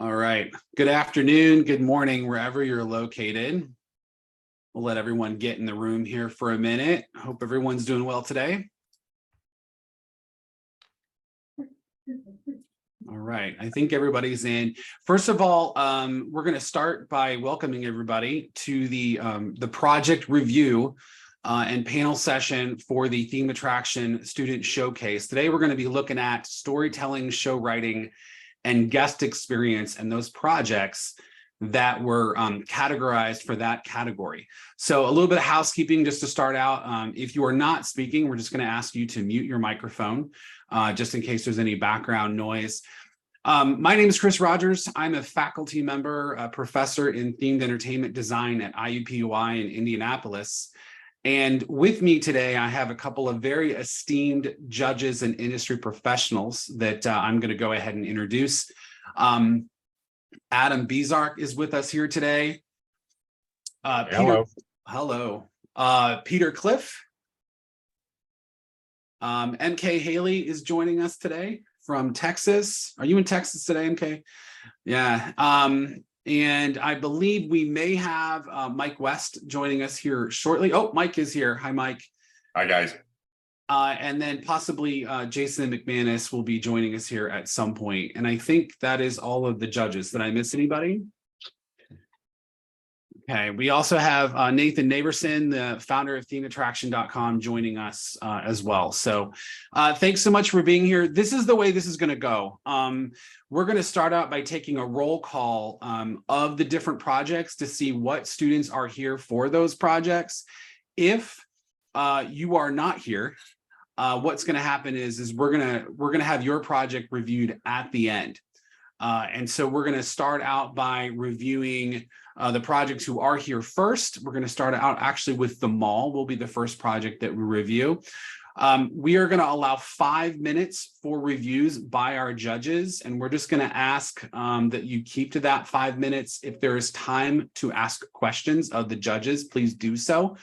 All right. Good afternoon, good morning, wherever you're located. We'll let everyone get in the room here for a minute. I hope everyone's doing well today. All right, I think everybody's in. First of all, we're going to start by welcoming everybody to the project review and panel session for the Theme Attraction Student Showcase. Today, we're going to be looking at storytelling, show writing, and guest experience and those projects that were categorized for that category. So a little bit of housekeeping just to start out. If you are not speaking, we're just going to ask you to mute your microphone just in case there's any background noise. My name is Chris Rogers. I'm a faculty member, a professor in themed entertainment design at IUPUI in Indianapolis. And with me today, I have a couple of very esteemed judges and industry professionals that I'm going to go ahead and introduce. Adam Bezark is with us here today. Hello. Peter Cliff. MK Haley is joining us today from Texas. Are you in Texas today, MK? Yeah. And I believe we may have Mike West joining us here shortly. Oh, Mike is here. Hi, Mike. Hi, guys. And then possibly Jason McManus will be joining us here at some point. And I think that is all of the judges. Did I miss anybody? Okay, we also have Nathan Naverson, the founder of themeattraction.com, joining us as well. So thanks so much for being here. This is the way this is going to go. We're going to start out by taking a roll call of the different projects to see what students are here for those projects. If you are not here, what's going to happen is we're going to have your project reviewed at the end. And so we're going to start out by reviewing the projects who are here first. We're going to start out actually with the mall will be the first project that we review. We are going to allow 5 minutes for reviews by our judges, and we're just going to ask that you keep to that 5 minutes. If there is time to ask questions of the judges, please do so.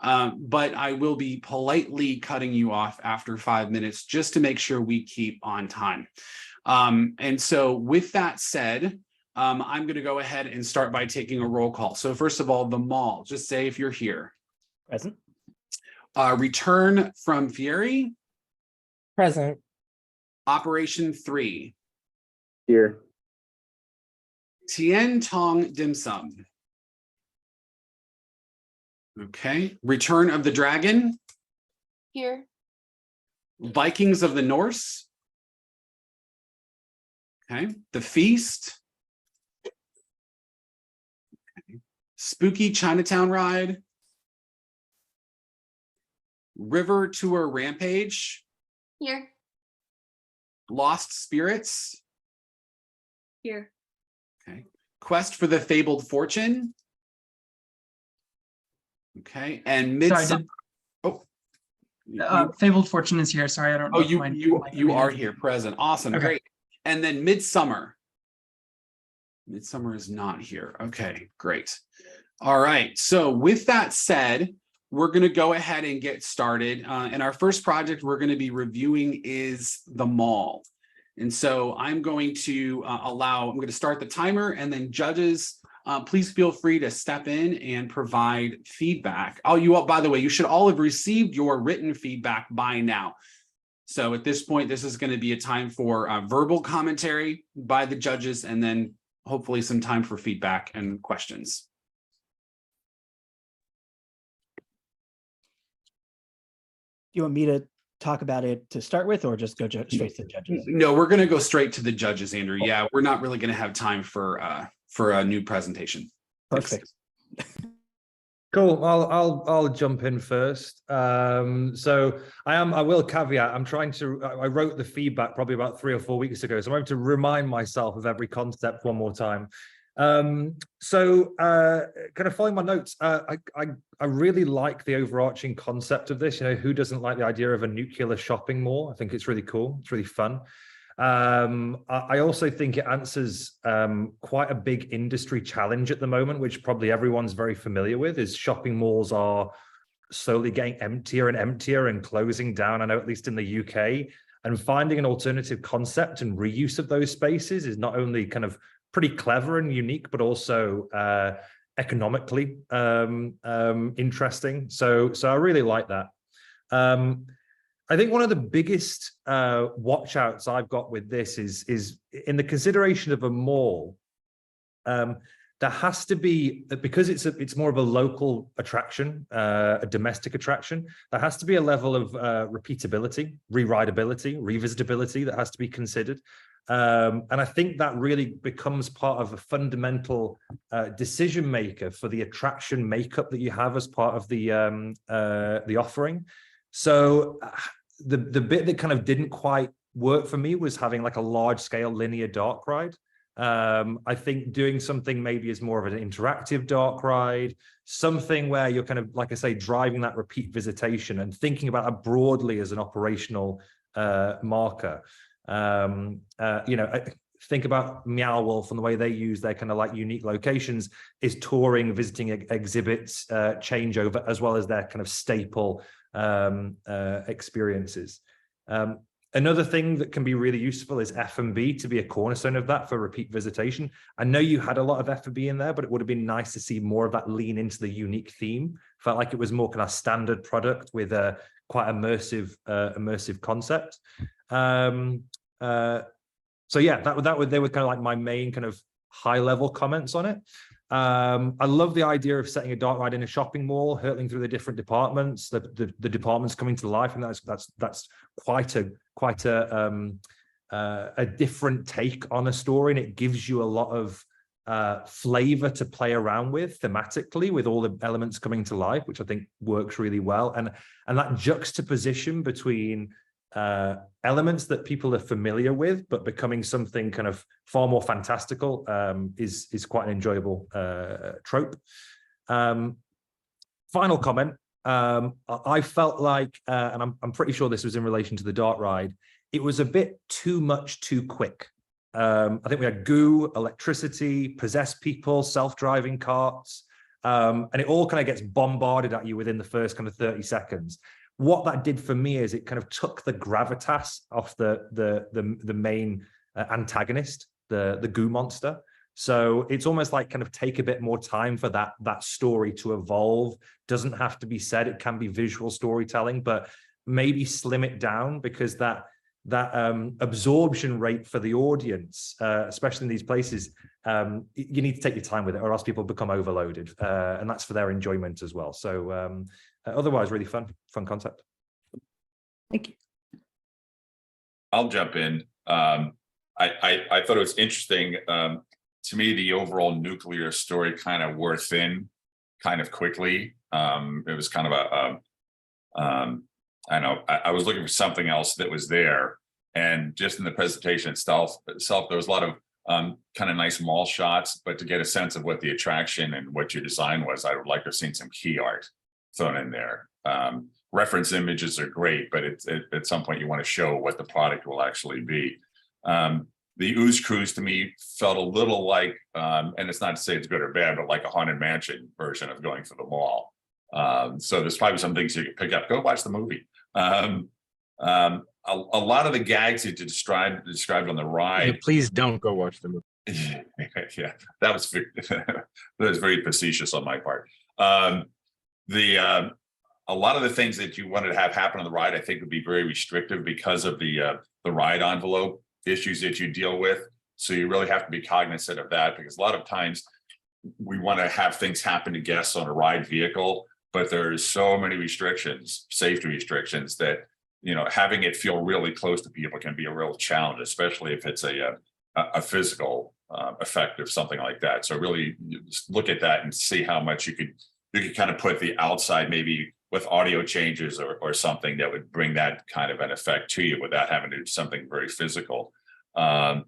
But I will be politely cutting you off after 5 minutes just to make sure we keep on time. And so with that said, I'm going to go ahead and start by taking a roll call. So first of all, the mall, just say if you're here. Present. Return from Fieri. Present. Operation 3. Here. Tien Tong Dim Sum. Okay. Return of the Dragon. Here. Vikings of the Norse. Okay. The Feast. Okay. Spooky Chinatown Ride. River Tour Rampage. Here. Lost Spirits. Here. Okay. Quest for the Fabled Fortune. Okay. And Midsummer. Fabled Fortune is here. Sorry, I don't know. Oh, you are here, present. Awesome. Okay. Great. And then Midsummer. Midsummer is not here. Okay, great. All right. So with that said, we're going to go ahead and get started. And our first project we're going to be reviewing is the mall. And so I'm going to I'm going to start the timer, and then judges, please feel free to step in and provide feedback. Oh, by the way, you should all have received your written feedback by now. So at this point, this is going to be a time for verbal commentary by the judges, and then hopefully some time for feedback and questions. Do you want me to talk about it to start with, or just go straight to the judges? No, we're going to go straight to the judges, Andrew. Yeah, we're not really going to have time for a new presentation. Perfect. Cool. I'll jump in first. So I will caveat. I wrote the feedback probably about 3 or 4 weeks ago, so I'm going to remind myself of every concept one more time. Kind of following my notes, I really like the overarching concept of this. You know, who doesn't like the idea of a nuclear shopping mall? I think it's really cool. It's really fun. I also think it answers quite a big industry challenge at the moment, which probably everyone's very familiar with, is shopping malls are slowly getting emptier and emptier and closing down, I know, at least in the UK. And finding an alternative concept and reuse of those spaces is not only kind of pretty clever and unique, but also economically interesting. So I really like that. I think one of the biggest watch outs I've got with this is in the consideration of a mall. There has to be, because it's more of a local attraction, a domestic attraction, there has to be a level of repeatability, re-rideability, revisitability that has to be considered. And I think that really becomes part of a fundamental decision maker for the attraction makeup that you have as part of the offering. So the bit that kind of didn't quite work for me was having like a large scale linear dark ride. I think doing something maybe is more of an interactive dark ride, something where you're kind of, like I say, driving that repeat visitation and thinking about that broadly as an operational marker. Think about Meow Wolf and the way they use their kind of like unique locations is touring, visiting exhibits, changeover, as well as their kind of staple experiences. Another thing that can be really useful is F&B to be a cornerstone of that for repeat visitation. I know you had a lot of F&B in there, but it would have been nice to see more of that lean into the unique theme. Felt like it was more kind of standard product with a quite immersive concept. So yeah, they were kind of like my main kind of high level comments on it. I love the idea of setting a dark ride in a shopping mall, hurtling through the different departments, the departments coming to life, and that's quite a different take on a story, and it gives you a lot of flavor to play around with thematically, with all the elements coming to life, which I think works really well, and that juxtaposition between elements that people are familiar with, but becoming something kind of far more fantastical is quite an enjoyable trope. Final comment. I felt like, and I'm pretty sure this was in relation to the dark ride, it was a bit too much too quick. I think we had goo, electricity, possessed people, self-driving carts, and it all kind of gets bombarded at you within the first kind of 30 seconds. What that did for me is it kind of took the gravitas off the main antagonist, the goo monster. So it's almost like kind of take a bit more time for that story to evolve. Doesn't have to be said, it can be visual storytelling, but maybe slim it down, because that absorption rate for the audience, especially in these places, you need to take your time with it, or else people become overloaded, and that's for their enjoyment as well. So otherwise, really fun concept. Thank you. I'll jump in. I thought it was interesting. To me, the overall nuclear story kind of wore thin, kind of quickly. It was kind of I was looking for something else that was there, and just in the presentation itself, there was a lot of kind of nice mall shots. But to get a sense of what the attraction and what your design was, I would like to have seen some key art thrown in there. Reference images are great, but at some point you want to show what the product will actually be. The Ooze Cruise to me felt a little like, and it's not to say it's good or bad, but like a Haunted Mansion version of going to the mall. So there's probably some things you can pick up. Go watch the movie. A lot of the gags that you described on the ride. Yeah, please don't go watch the movie. Yeah, that was very facetious on my part. A lot of the things that you wanted to have happen on the ride, I think, would be very restrictive because of the ride envelope issues that you deal with. So you really have to be cognizant of that, because a lot of times we want to have things happen to guests on a ride vehicle, but there's so many restrictions, safety restrictions, that having it feel really close to people can be a real challenge, especially if it's a physical effect of something like that. So really just look at that and see how much you could kind of put the outside, maybe with audio changes or something that would bring that kind of an effect to you without having to do something very physical. And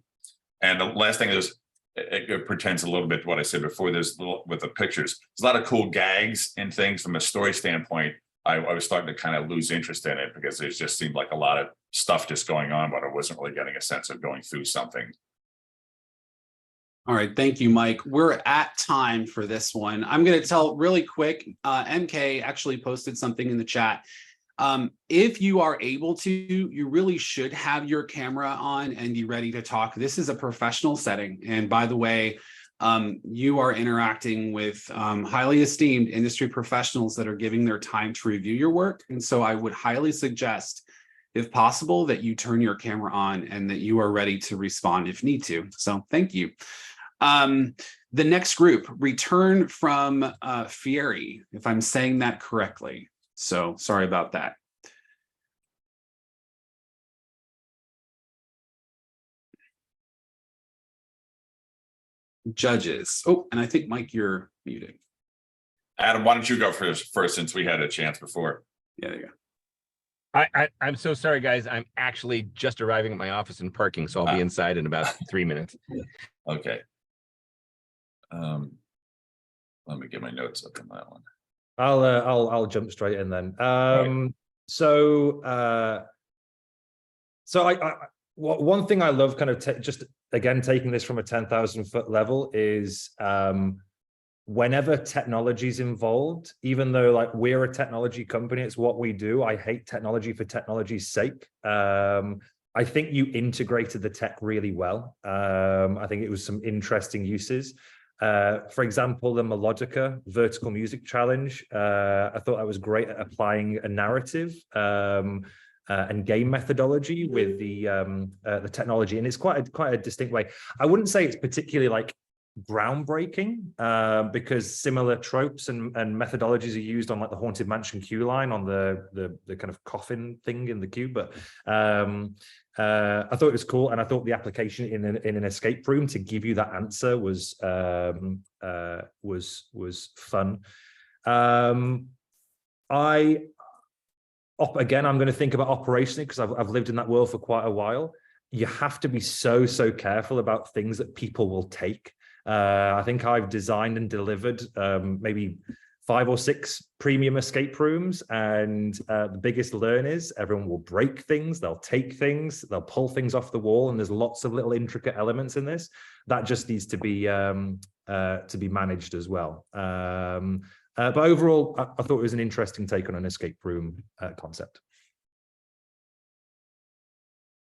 the last thing is, it pretends a little bit to what I said before. There's with the pictures, there's a lot of cool gags and things from a story standpoint. I was starting to kind of lose interest in it, because it just seemed like a lot of stuff just going on, but I wasn't really getting a sense of going through something. All right, thank you, Mike. We're at time for this one. I'm going to tell really quick. MK actually posted something in the chat. If you are able to, you really should have your camera on and be ready to talk. This is a professional setting. And by the way, you are interacting with highly esteemed industry professionals that are giving their time to review your work. And so I would highly suggest, if possible, that you turn your camera on and that you are ready to respond if need to. So thank you. The next group, return from Fieri, if I'm saying that correctly. So sorry about that. Judges. Oh, and I think, Mike, you're muted. Adam, why don't you go first since we had a chance before? Yeah, there you go. I'm so sorry, guys. I'm actually just arriving at my office and parking, so I'll be inside in about 3 minutes. Okay. Let me get my notes up on that one. I'll jump straight in then. One thing I love, kind of just again taking this from a 10,000 foot level, is whenever technology is involved, even though like we're a technology company, it's what we do. I hate technology for technology's sake. I think you integrated the tech really well. I think it was some interesting uses. For example, the Melodica vertical music challenge. I thought that was great at applying a narrative and game methodology with the technology, and it's quite a distinct way. I wouldn't say it's particularly like groundbreaking because similar tropes and methodologies are used on like the Haunted Mansion queue line on the kind of coffin thing in the queue, but I thought it was cool, and I thought the application in an escape room to give you that answer was fun. Again, I'm going to think about operationally because I've lived in that world for quite a while. You have to be so careful about things that people will take. I think I've designed and delivered maybe 5 or 6 premium escape rooms, and the biggest learn is everyone will break things, they'll take things, they'll pull things off the wall, and there's lots of little intricate elements in this that just needs to be managed as well. But overall, I thought it was an interesting take on an escape room concept.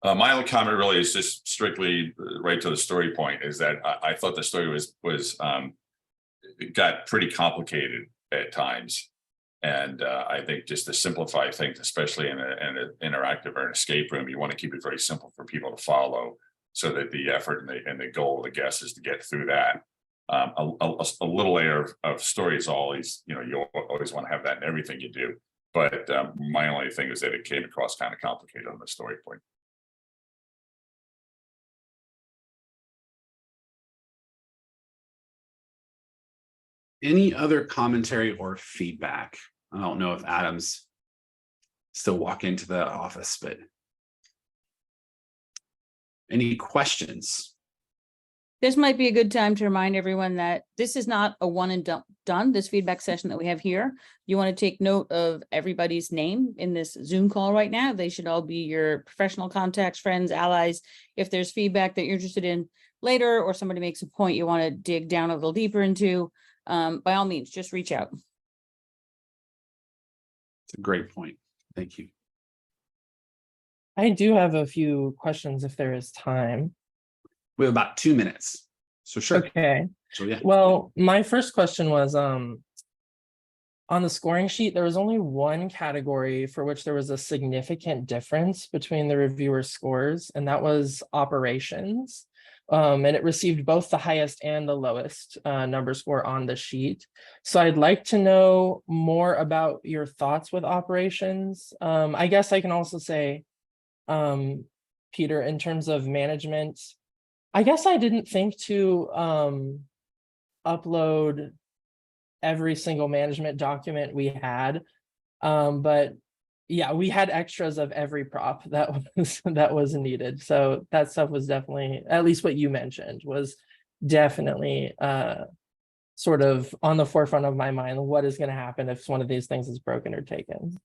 My only comment really is just strictly right to the story point, is that I thought the story was got pretty complicated at times, and I think just to simplify things, especially in an interactive or an escape room, you want to keep it very simple for people to follow, so that the effort and the goal of the guest is to get through that. A little layer of story is always, you always want to have that in everything you do, but my only thing is that it came across kind of complicated on the story point. Any other commentary or feedback? I don't know if Adam's still walk into the office, but any questions? This might be a good time to remind everyone that this is not a one and done, this feedback session that we have here. You want to take note of everybody's name in this Zoom call right now. They should all be your professional contacts, friends, allies. If there's feedback that you're interested in later, or somebody makes a point you want to dig down a little deeper into, by all means, just reach out. It's a great point. Thank you. I do have a few questions if there is time. We have about 2 minutes. So sure. Okay. So yeah. Well, my first question was on the scoring sheet, there was only one category for which there was a significant difference between the reviewers' scores, and that was operations. And it received both the highest and the lowest number score on the sheet. So I'd like to know more about your thoughts with operations. I guess I can also say, Peter, in terms of management, I guess I didn't think to upload every single management document we had. But yeah, we had extras of every prop that was needed. So that stuff was definitely, at least what you mentioned, was definitely sort of on the forefront of my mind. What is going to happen if one of these things is broken or taken?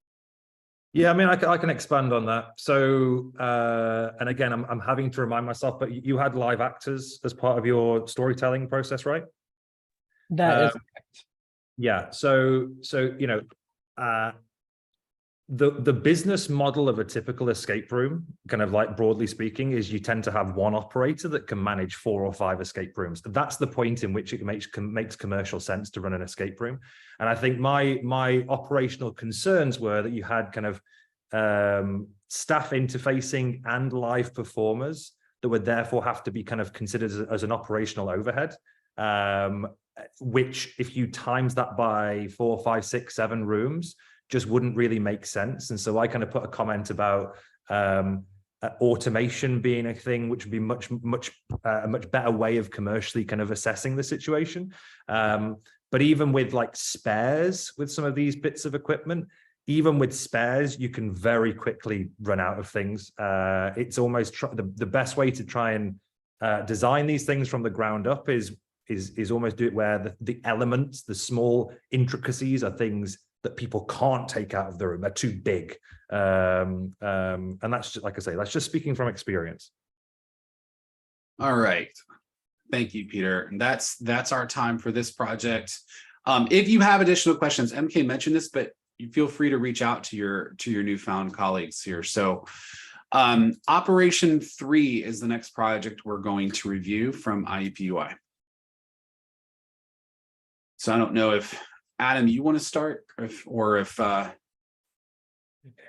Yeah, I mean, I can expand on that. So, and again, I'm having to remind myself, but you had live actors as part of your storytelling process, right? That is correct. Yeah. So the business model of a typical escape room, kind of like broadly speaking, is you tend to have one operator that can manage 4 or 5 escape rooms. That's the point in which it makes commercial sense to run an escape room. And I think my operational concerns were that you had kind of staff interfacing and live performers that would therefore have to be kind of considered as an operational overhead, which if you times that by 4, 5, 6, 7 rooms, just wouldn't really make sense. And so I kind of put a comment about automation being a thing, which would be a much better way of commercially kind of assessing the situation. But even with like spares with some of these bits of equipment, even with spares, you can very quickly run out of things. It's almost the best way to try and design these things from the ground up is almost do it where the elements, the small intricacies are things that people can't take out of the room. They're too big. And that's just, like I say, that's just speaking from experience. All right. Thank you, Peter. And that's our time for this project. If you have additional questions, MK mentioned this, but you feel free to reach out to your newfound colleagues here. So Operation 3 is the next project we're going to review from IEPUI. So I don't know if Adam, you want to start, or if Sorry,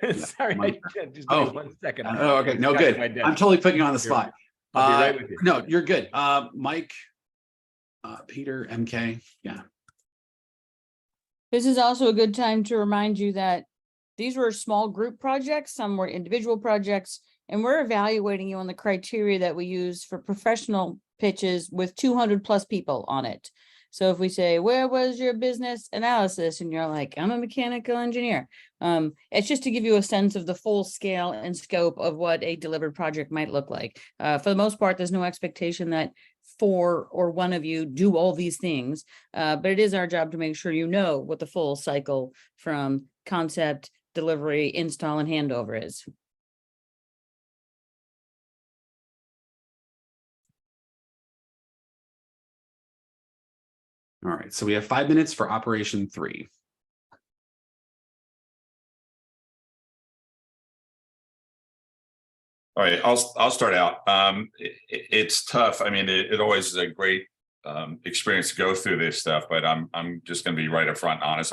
just give me 1 second. Oh, okay, no, good. I'm totally putting you on the spot. I'll be right with you. No, you're good. Mike, Peter, MK, yeah. This is also a good time to remind you that these were small group projects, some were individual projects, and we're evaluating you on the criteria that we use for professional pitches with 200 plus people on it. So if we say, where was your business analysis? And you're like, I'm a mechanical engineer. It's just to give you a sense of the full scale and scope of what a delivered project might look like. For the most part, there's no expectation that 4 or 1 of you do all these things, but it is our job to make sure you know what the full cycle from concept, delivery, install, and handover is. All right, so we have 5 minutes for Operation 3. All right, I'll start out. It's tough. I mean, it always is a great experience to go through this stuff, but I'm just going to be right up front and honest.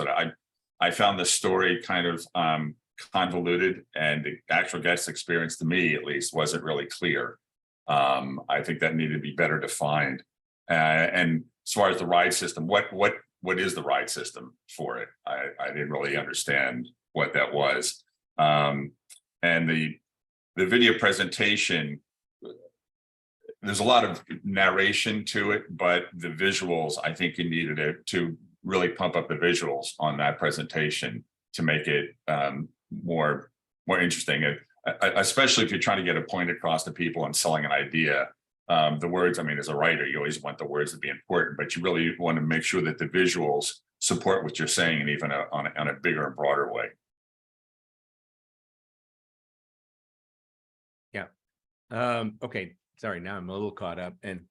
I found the story kind of convoluted, and the actual guest experience, to me at least, wasn't really clear. I think that needed to be better defined. And as far as the ride system, what is the ride system for it? I didn't really understand what that was. And the video presentation, there's a lot of narration to it, but the visuals, I think you needed to really pump up the visuals on that presentation to make it more interesting. Especially if you're trying to get a point across to people and selling an idea. The words, I mean, as a writer, you always want the words to be important, but you really want to make sure that the visuals support what you're saying, and even on a bigger and broader way. Okay, sorry, now I'm a little caught up, and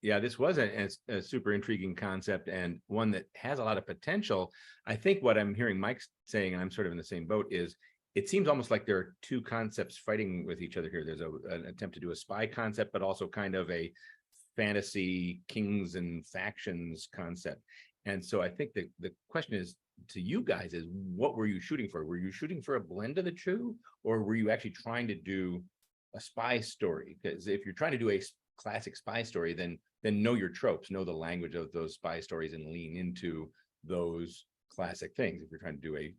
yeah, this was a super intriguing concept, and one that has a lot of potential. I think what I'm hearing Mike saying, and I'm sort of in the same boat, is it seems almost like there are 2 concepts fighting with each other here. There's an attempt to do a spy concept, but also kind of a fantasy kings and factions concept. And so I think the question is to you guys is, what were you shooting for? Were you shooting for a blend of the 2, or were you actually trying to do a spy story? Because if you're trying to do a classic spy story, then know your tropes, know the language of those spy stories, and lean into those classic things. If you're trying to do a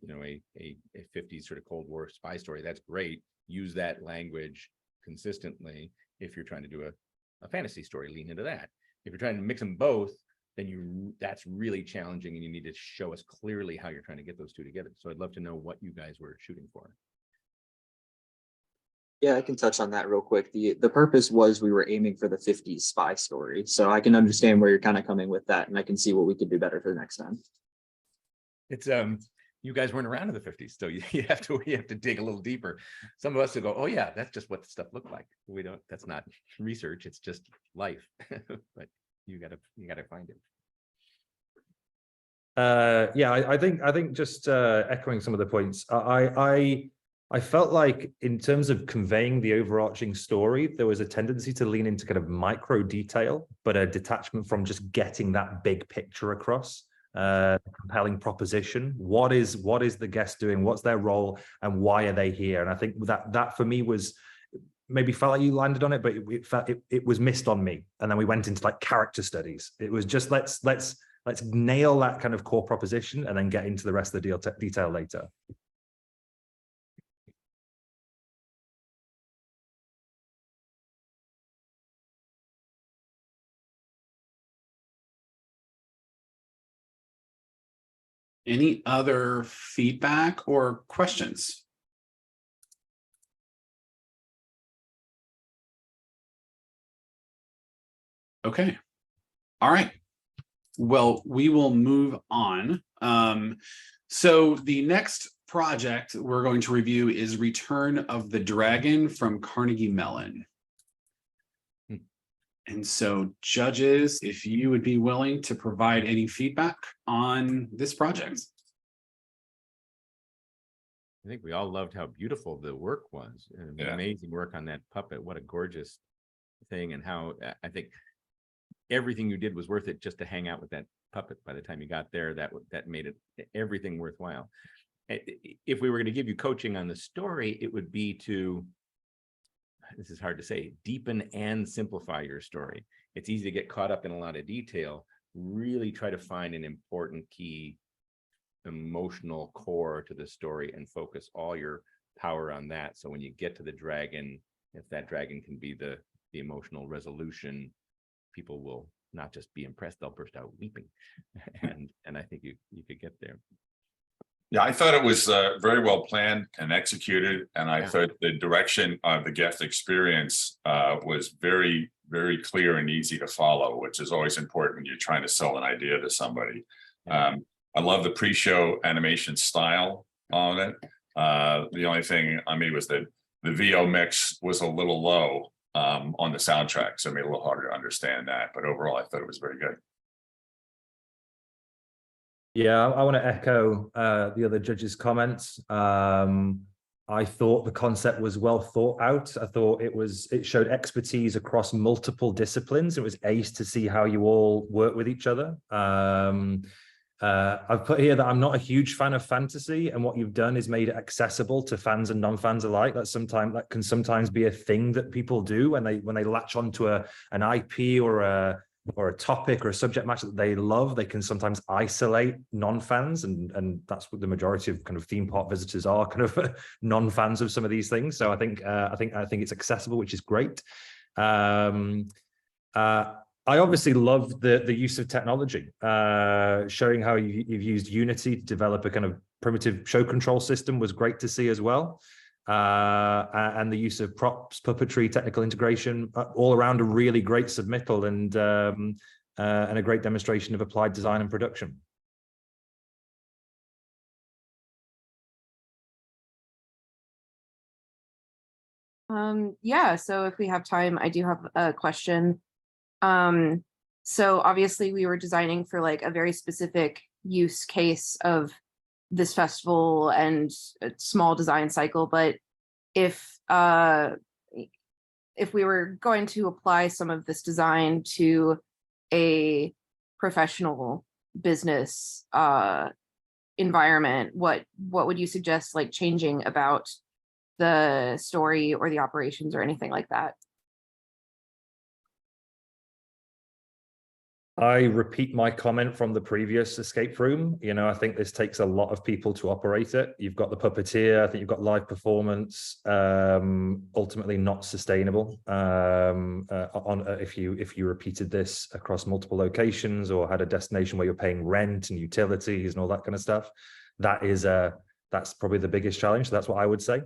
50s sort of Cold War spy story, that's great. Use that language consistently. If you're trying to do a fantasy story, lean into that. If you're trying to mix them both, then that's really challenging, and you need to show us clearly how you're trying to get those 2 together. So I'd love to know what you guys were shooting for. Yeah, I can touch on that real quick. The purpose was we were aiming for the 50s spy story. So I can understand where you're kind of coming with that, and I can see what we could do better for the next time. It's you guys weren't around in the 50s, so you have to dig a little deeper. Some of us will go, oh yeah, that's just what the stuff looked like. We don't, that's not research, it's just life. But you gotta find it. Yeah, I think just echoing some of the points. I felt like in terms of conveying the overarching story, there was a tendency to lean into kind of micro detail, but a detachment from just getting that big picture across. Compelling proposition. What is the guest doing? What's their role, and why are they here? And I think that for me was maybe felt like you landed on it, but it was missed on me. And then we went into like character studies. It was just let's nail that kind of core proposition and then get into the rest of the detail later. Any other feedback or questions? Okay. All right. Well, we will move on. So the next project we're going to review is Return of the Dragon from Carnegie Mellon. And so judges, if you would be willing to provide any feedback on this project. I think we all loved how beautiful the work was. Yeah. Amazing work on that puppet. What a gorgeous thing, and how I think everything you did was worth it just to hang out with that puppet. By the time you got there, that made it everything worthwhile. If we were going to give you coaching on the story, it would be to, this is hard to say, deepen and simplify your story. It's easy to get caught up in a lot of detail. Really try to find an important key emotional core to the story and focus all your power on that. So when you get to the dragon, if that dragon can be the emotional resolution, people will not just be impressed, they'll burst out weeping. and I think you could get there. Yeah, I thought it was very well planned and executed, and I thought the direction of the guest experience was very, very clear and easy to follow, which is always important when you're trying to sell an idea to somebody. I love the pre-show animation style on it. The only thing I mean was that the VO mix was a little low on the soundtrack, so it made it a little harder to understand that. But overall, I thought it was very good. Yeah, I want to echo the other judges' comments. I thought the concept was well thought out. I thought it showed expertise across multiple disciplines. It was ace to see how you all work with each other. I've put here that I'm not a huge fan of fantasy, and what you've done is made it accessible to fans and non-fans alike. That can sometimes be a thing that people do when they latch onto an IP or a topic or a subject matter that they love. They can sometimes isolate non-fans, and that's what the majority of kind of theme park visitors are, kind of non-fans of some of these things. So I think it's accessible, which is great. I obviously love the use of technology, showing how you've used Unity to develop a kind of primitive show control system was great to see as well. And the use of props, puppetry, technical integration, all around a really great submittal and a great demonstration of applied design and production. Yeah, so if we have time, I do have a question. So obviously we were designing for like a very specific use case of this festival and a small design cycle, but if we were going to apply some of this design to a professional business environment, what would you suggest, like, changing about the story or the operations or anything like that? I repeat my comment from the previous escape room. I think this takes a lot of people to operate it. You've got the puppeteer, I think you've got live performance, ultimately not sustainable. If you repeated this across multiple locations or had a destination where you're paying rent and utilities and all that kind of stuff, that's probably the biggest challenge. So that's what I would say.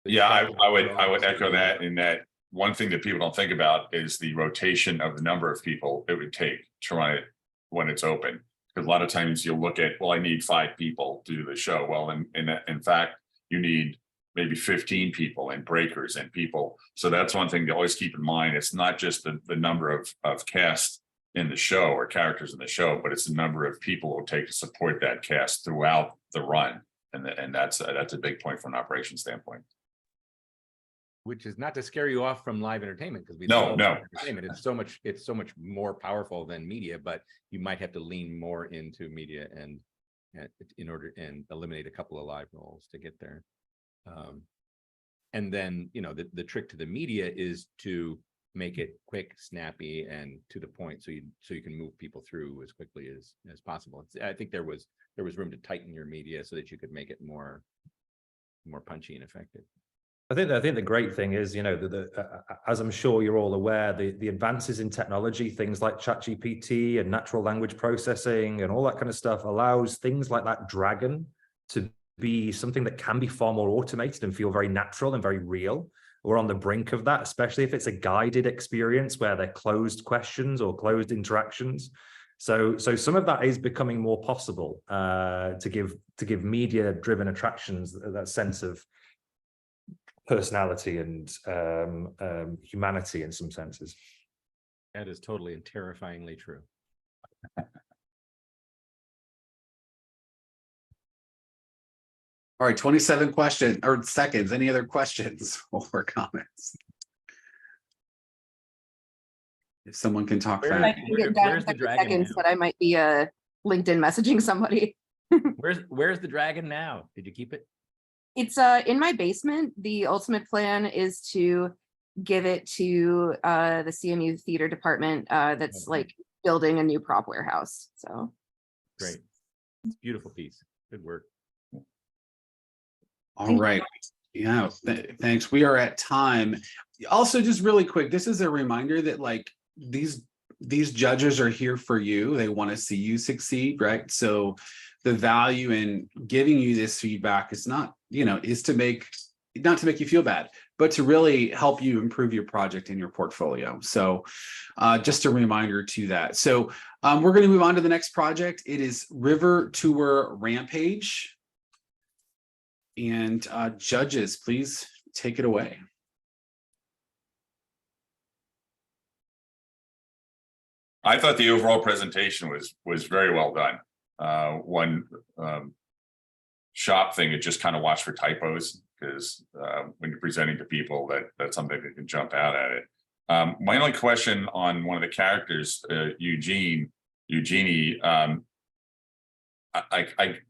Yeah, I would echo that, in that one thing that people don't think about is the rotation of the number of people it would take to run it when it's open. Because a lot of times you'll look at, well, I need 5 people to do the show. Well, in fact, you need maybe 15 people and breakers and people. So that's one thing to always keep in mind. It's not just the number of cast in the show or characters in the show, but it's the number of people it will take to support that cast throughout the run. And that's a big point from an operations standpoint. Which is not to scare you off from live entertainment, because we No, love no. live entertainment. It's so much more powerful than media, but you might have to lean more into media and in order and eliminate a couple of live roles to get there. And then, you know, the trick to the media is to make it quick, snappy, and to the point, so you can move people through as quickly as possible. I think there was room to tighten your media so that you could make it more punchy and effective. I think the great thing is, you know, as I'm sure you're all aware, the advances in technology, things like ChatGPT and natural language processing and all that kind of stuff allows things like that dragon to be something that can be far more automated and feel very natural and very real. We're on the brink of that, especially if it's a guided experience where they're closed questions or closed interactions. So some of that is becoming more possible to give media-driven attractions that sense of personality and humanity in some senses. That is totally and terrifyingly true. All right, 27 questions or seconds. Any other questions or comments? If someone can talk I fast. can get down in Where's the 30 dragon seconds, now? but I might be LinkedIn messaging somebody. Where's the dragon now? Did you keep it? It's in my basement. The ultimate plan is to give it to the CMU theater department that's Okay. like building a new prop warehouse. So Great. It's a beautiful piece. Good work. All right. Yeah, thanks. We are at time. Also, just really quick, this is a reminder that like these judges are here for you. They want to see you succeed, right? So the value in giving you this feedback is not, you know, is to make, not to make you feel bad, but to really help you improve your project and your portfolio. So just a reminder to that. So we're going to move on to the next project. It is River Tour Rampage. And judges, please take it away. I thought the overall presentation was very well done. One shop thing, it just kind of watch for typos, because when you're presenting to people, that's something that can jump out at it. My only question on one of the characters, Eugenie,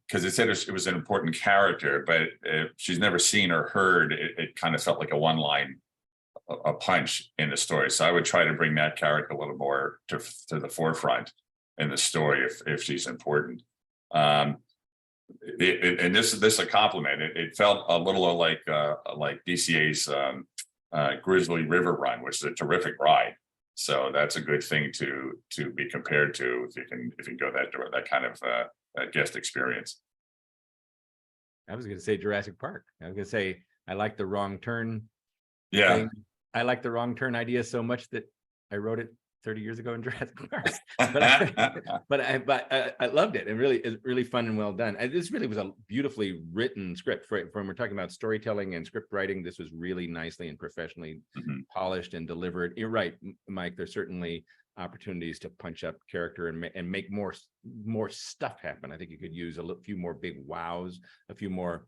because it said it was an important character, but if she's never seen or heard, it kind of felt like a one-line a punch in the story. So I would try to bring that character a little more to the forefront in the story if she's important. And this is a compliment. It felt a little like DCA's Grizzly River Run, which is a terrific ride. So that's a good thing to be compared to if you go that kind of guest experience. I was going to say Jurassic Park. I was going to say I like the wrong turn. Yeah. thing. I like the wrong turn idea so much that I wrote it 30 years ago in Jurassic Park. but I loved it. It's really fun and well done. And this really was a beautifully written script. When we're talking about storytelling and script writing, this was really nicely and professionally polished and delivered. You're right, Mike. There's certainly opportunities to punch up character and make more stuff happen. I think you could use a few more big wows, a few more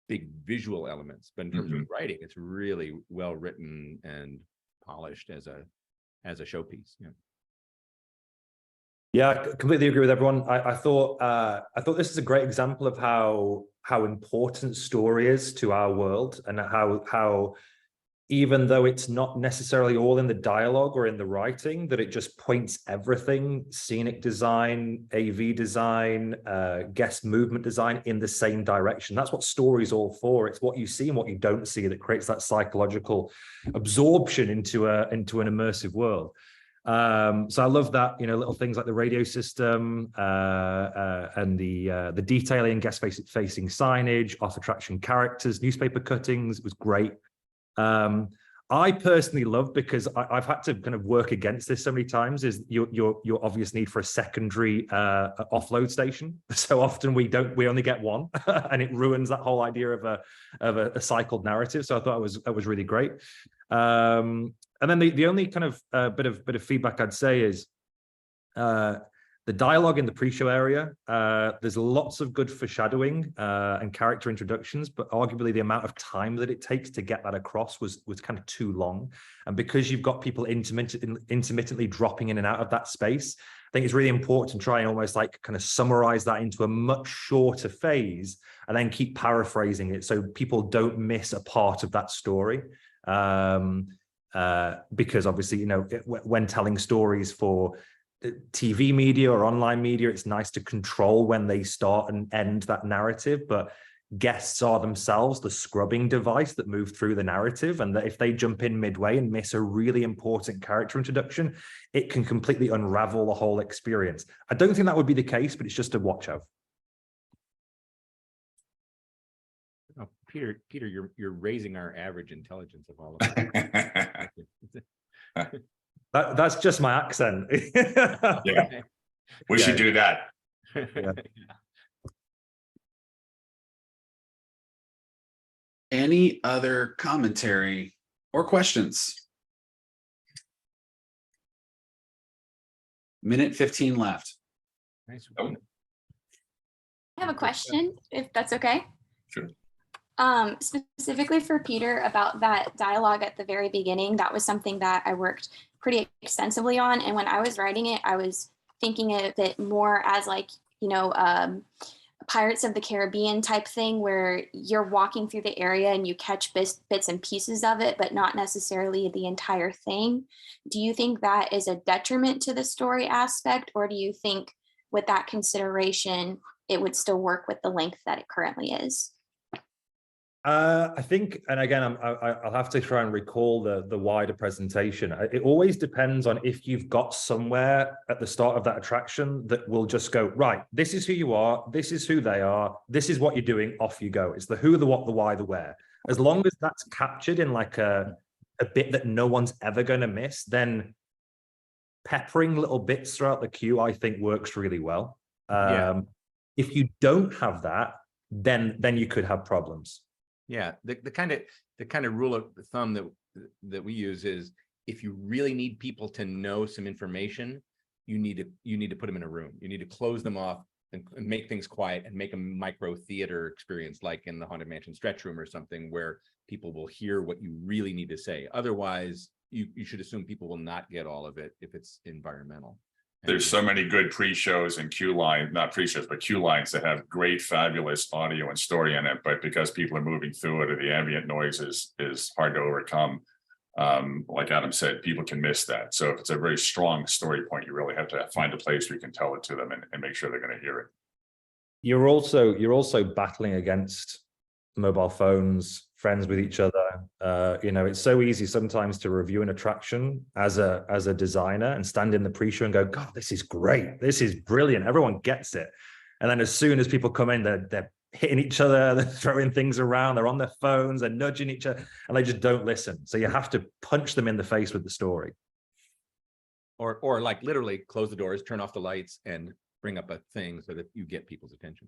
big visual elements. But in terms of writing, it's really well written and polished as a showpiece. Yeah, I completely agree with everyone. I thought this is a great example of how important story is to our world, and how even though it's not necessarily all in the dialogue or in the writing, that it just points everything, scenic design, AV design, guest movement design, in the same direction. That's what story's all for. It's what you see and what you don't see that creates that psychological absorption into an immersive world. So I love that, little things like the radio system and the detailing, guest facing signage, off attraction characters, newspaper cuttings. It was great. I personally love, because I've had to kind of work against this so many times, is your obvious need for a secondary offload station. So often we only get one, and it ruins that whole idea of a cycled narrative. So I thought that was really great. And then the only kind of bit of feedback I'd say is, The dialogue in the pre-show area, there's lots of good foreshadowing and character introductions, but arguably the amount of time that it takes to get that across was kind of too long. And because you've got people intermittently dropping in and out of that space, I think it's really important to try and almost like kind of summarize that into a much shorter phase and then keep paraphrasing it so people don't miss a part of that story. Because obviously, you know, when telling stories for TV media or online media, it's nice to control when they start and end that narrative, but guests are themselves the scrubbing device that move through the narrative, and that if they jump in midway and miss a really important character introduction, it can completely unravel the whole experience. I don't think that would be the case, but it's just a watch out. Oh, Peter, you're raising our average intelligence of all of us. That's just my accent. Yeah, we should do that. Yeah. Any other commentary or questions? Minute 15 left. Nice. Oh. I have a question, if that's okay. Sure. Specifically for Peter about that dialogue at the very beginning, that was something that I worked pretty extensively on. And when I was writing it, I was thinking of it more as like, you know, Pirates of the Caribbean type thing where you're walking through the area and you catch bits and pieces of it, but not necessarily the entire thing. Do you think that is a detriment to the story aspect, or do you think with that consideration, it would still work with the length that it currently is? I think, and again, I'll have to try and recall the wider presentation. It always depends on if you've got somewhere at the start of that attraction that will just go, right, this is who you are, this is who they are, this is what you're doing, off you go. It's the who, the what, the why, the where. As long as that's captured in like a bit that no one's ever going to miss, then peppering little bits throughout the queue, I think, works really well. If you don't have that, then you could have problems. Yeah, the kind of rule of thumb that we use is if you really need people to know some information, you need to put them in a room. You need to close them off and make things quiet and make a micro theater experience, like in the Haunted Mansion stretch room or something, where people will hear what you really need to say. Otherwise, you should assume people will not get all of it if it's environmental. There's so many good pre-shows and queue line, not pre-shows, but queue lines that have great, fabulous audio and story in it. But because people are moving through it, or the ambient noise is hard to overcome, like Adam said, people can miss that. So if it's a very strong story point, you really have to find a place where you can tell it to them and make sure they're going to hear it. You're also battling against mobile phones, friends with each other. You know, it's so easy sometimes to review an attraction as a designer and stand in the pre-show and go, God, this is great, this is brilliant, everyone gets it. And then as soon as people come in, they're hitting each other, they're throwing things around, they're on their phones, they're nudging each other, and they just don't listen. So you have to punch them in the face with the story. Or like literally close the doors, turn off the lights, and bring up a thing so that you get people's attention.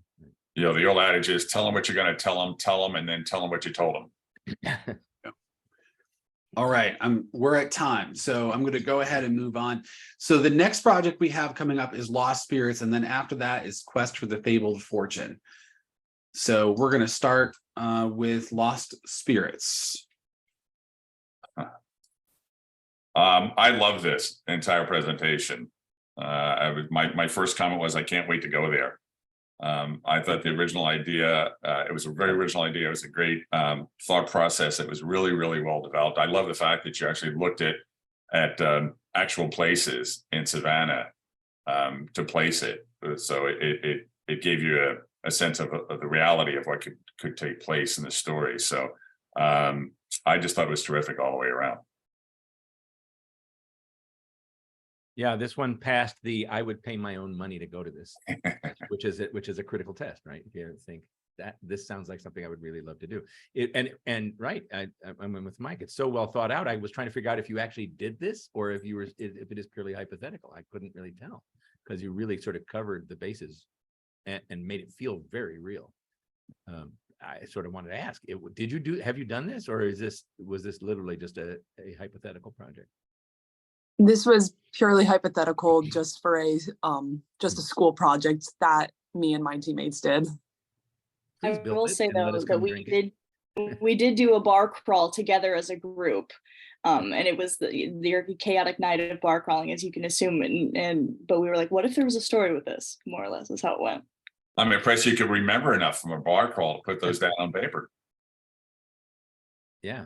You know, the old adage is tell them what you're going to tell them, and then tell them what you told them. All right, we're at time, so I'm going to go ahead and move on. So the next project we have coming up is Lost Spirits, and then after that is Quest for the Fabled Fortune. So we're going to start with Lost Spirits. I love this entire presentation. My first comment was, I can't wait to go there. I thought the original idea, it was a very original idea. It was a great thought process. It was really, really well developed. I love the fact that you actually looked at actual places in Savannah to place it. So it gave you a sense of the reality of what could take place in the story. So I just thought it was terrific all the way around. Yeah, this one passed the I would pay my own money to go to this, which is a critical test, right? If you think that this sounds like something I would really love to do. And right, I'm with Mike. It's so well thought out. I was trying to figure out if you actually did this or if it is purely hypothetical. I couldn't really tell because you really sort of covered the bases and made it feel very real. I sort of wanted to ask, have you done this, or was this literally just a hypothetical project? This was purely hypothetical, just for a school project that me and my teammates did. I Please build will it say and let though us that come we drink it. did do a bar crawl together as a group. And it was the chaotic night of bar crawling, as you can assume. But we were like, what if there was a story with this? More or less is how it went. I'm impressed you could remember enough from a bar crawl to put those down on paper. Yeah.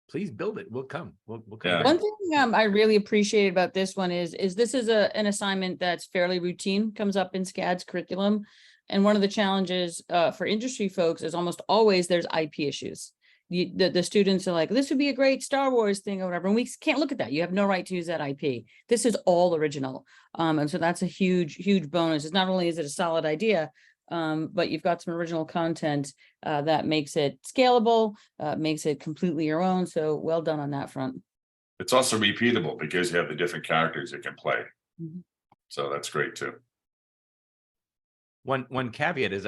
Please build it. We'll come. We'll come. Yeah. One thing I really appreciate about this one is this is an assignment that's fairly routine, comes up in SCAD's curriculum. And one of the challenges for industry folks is almost always there's IP issues. The students are like, this would be a great Star Wars thing or whatever. And we can't look at that. You have no right to use that IP. This is all original. And so that's a huge, huge bonus. It's not only is it a solid idea, but you've got some original content that makes it scalable, makes it completely your own. So well done on that front. It's also repeatable because you have the different characters you can play. Mhm. So that's great too. One caveat is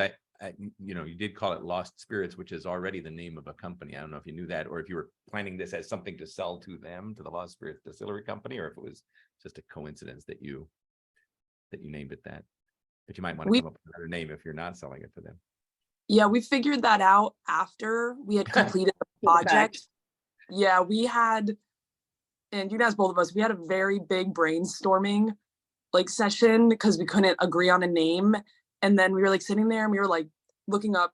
you did call it Lost Spirits, which is already the name of a company. I don't know if you knew that, or if you were planning this as something to sell to them, to the Lost Spirits Distillery Company, or if it was just a coincidence that you named it that. But you might want to come up with another name if you're not selling it to them. Yeah, we figured that out after we had completed the project. Yeah, we had, and you guys, both of us, we had a very big brainstorming session because we couldn't agree on a name. And then we were sitting there and we were looking up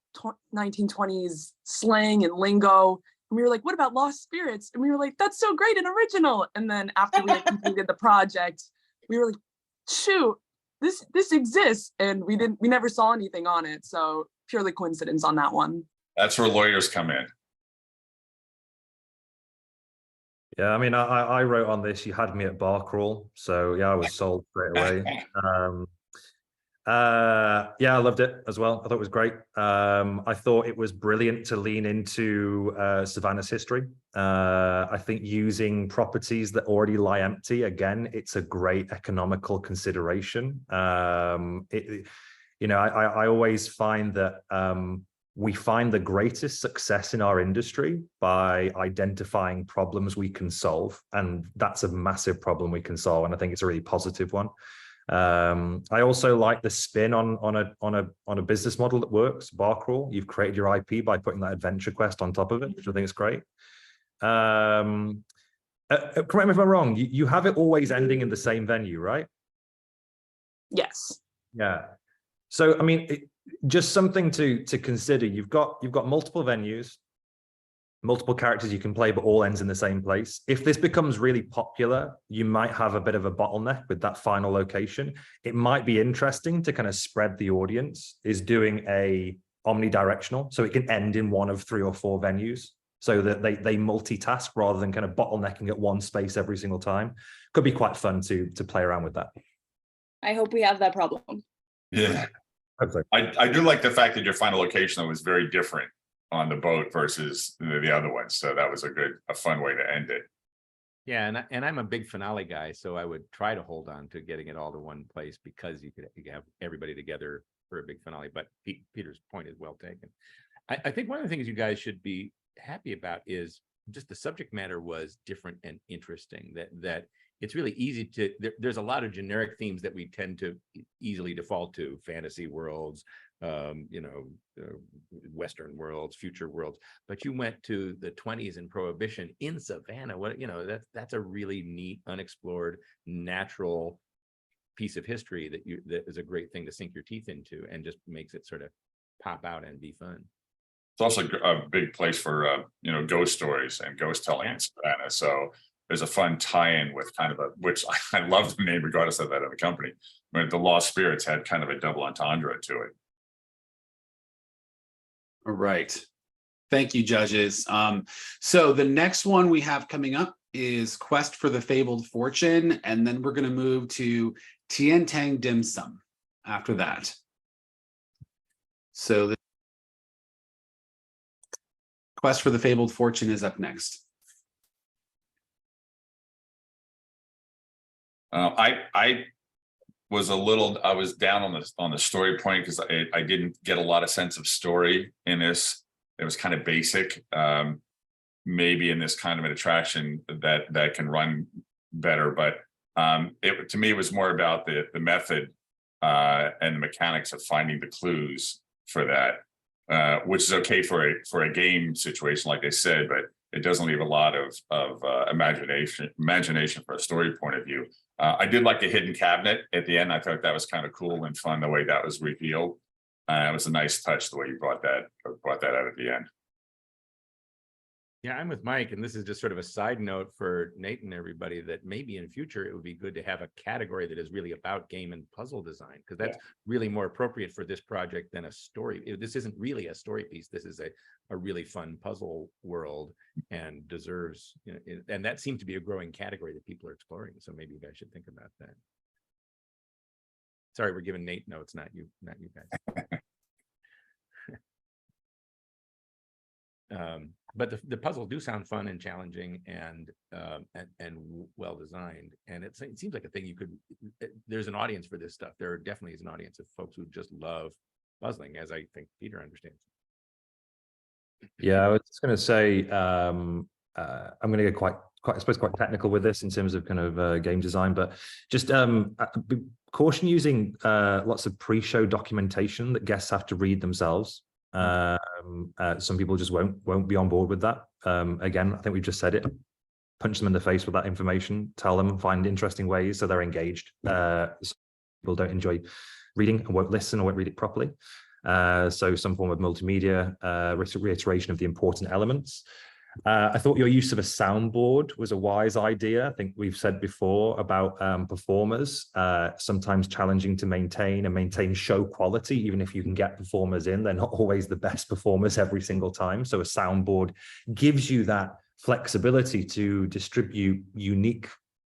1920s slang and lingo. And we were like, what about Lost Spirits? And we were like, that's so great and original. And then after we had completed the project, we were like, shoot, this exists. And we never saw anything on it. So purely coincidence on that one. That's where lawyers come in. Yeah, I mean, I wrote on this. You had me at bar crawl, so yeah, I was sold straight away. Yeah, I loved it as well. I thought it was great. I thought it was brilliant to lean into Savannah's history. I think using properties that already lie empty, again, it's a great economical consideration. I always find that we find the greatest success in our industry by identifying problems we can solve, and that's a massive problem we can solve, and I think it's a really positive one. I also like the spin on a business model that works. Bar crawl, you've created your IP by putting that adventure quest on top of it, which I think is great. Correct me if I'm wrong. You have it always ending in the same venue, right? Yes. Yeah. So I mean, just something to consider. You've got multiple venues, multiple characters you can play, but all ends in the same place. If this becomes really popular, you might have a bit of a bottleneck with that final location. It might be interesting to kind of spread the audience, is doing a omnidirectional, so it can end in one of 3 or 4 venues, so that they multitask rather than kind of bottlenecking at one space every single time. Could be quite fun to play around with that. I hope we have that problem. Yeah. I do like the fact that your final location was very different on the boat versus the other ones. So that was a fun way to end it. Yeah, and I'm a big finale guy, so I would try to hold on to getting it all to one place because you could have everybody together for a big finale. But Peter's point is well taken. I think one of the things you guys should be happy about is just the subject matter was different and interesting. That it's really easy to, there's a lot of generic themes that we tend to easily default to: fantasy worlds, Western worlds, future worlds. But you went to the 20s and Prohibition in Savannah. That's a really neat, unexplored, natural piece of history that is a great thing to sink your teeth into, and just makes it sort of pop out and be fun. It's also a big place for ghost stories and ghost telling in Savannah. So there's a fun tie-in with kind of which I love the name regardless of that other company. But the Lost Spirits had kind of a double entendre to it. All right. Thank you, judges. So the next one we have coming up is Quest for the Fabled Fortune, and then we're going to move to Tien Tang Dim Sum after that. So the Quest for the Fabled Fortune is up next. I was down on the story point because I didn't get a lot of sense of story in this. It was kind of basic. Maybe in this kind of an attraction that can run better. But it to me it was more about the method and the mechanics of finding the clues for that, which is okay for a game situation, like I said, but it doesn't leave a lot of imagination for a story point of view. I did like the hidden cabinet at the end. I thought that was kind of cool and fun the way that was revealed. It was a nice touch the way you brought that out at the end. Yeah, I'm with Mike, and this is just sort of a side note for Nate and everybody that maybe in future it would be good to have a category that is really about game and puzzle design, because that's really more appropriate for this project than a story. This isn't really a story piece. This is a really fun puzzle world and deserves, you know, and that seemed to be a growing category that people are exploring. So maybe you guys should think about that. Sorry, we're giving Nate notes, not you guys. But the puzzles do sound fun and challenging and well designed, and it seems like a thing you could. There's an audience for this stuff. There definitely is an audience of folks who just love puzzling, as I think Peter understands. Yeah, I was just going to say I'm going to get quite I suppose quite technical with this in terms of kind of game design, but just caution using lots of pre-show documentation that guests have to read themselves. Some people just won't be on board with that. Again, I think we've just said it. Punch them in the face with that information. Tell them, find interesting ways so they're engaged. Some people don't enjoy reading and won't listen or won't read it properly. So some form of multimedia reiteration of the important elements. I thought your use of a soundboard was a wise idea. I think we've said before about performers, sometimes challenging to maintain show quality. Even if you can get performers in, they're not always the best performers every single time. So a soundboard gives you that flexibility to distribute unique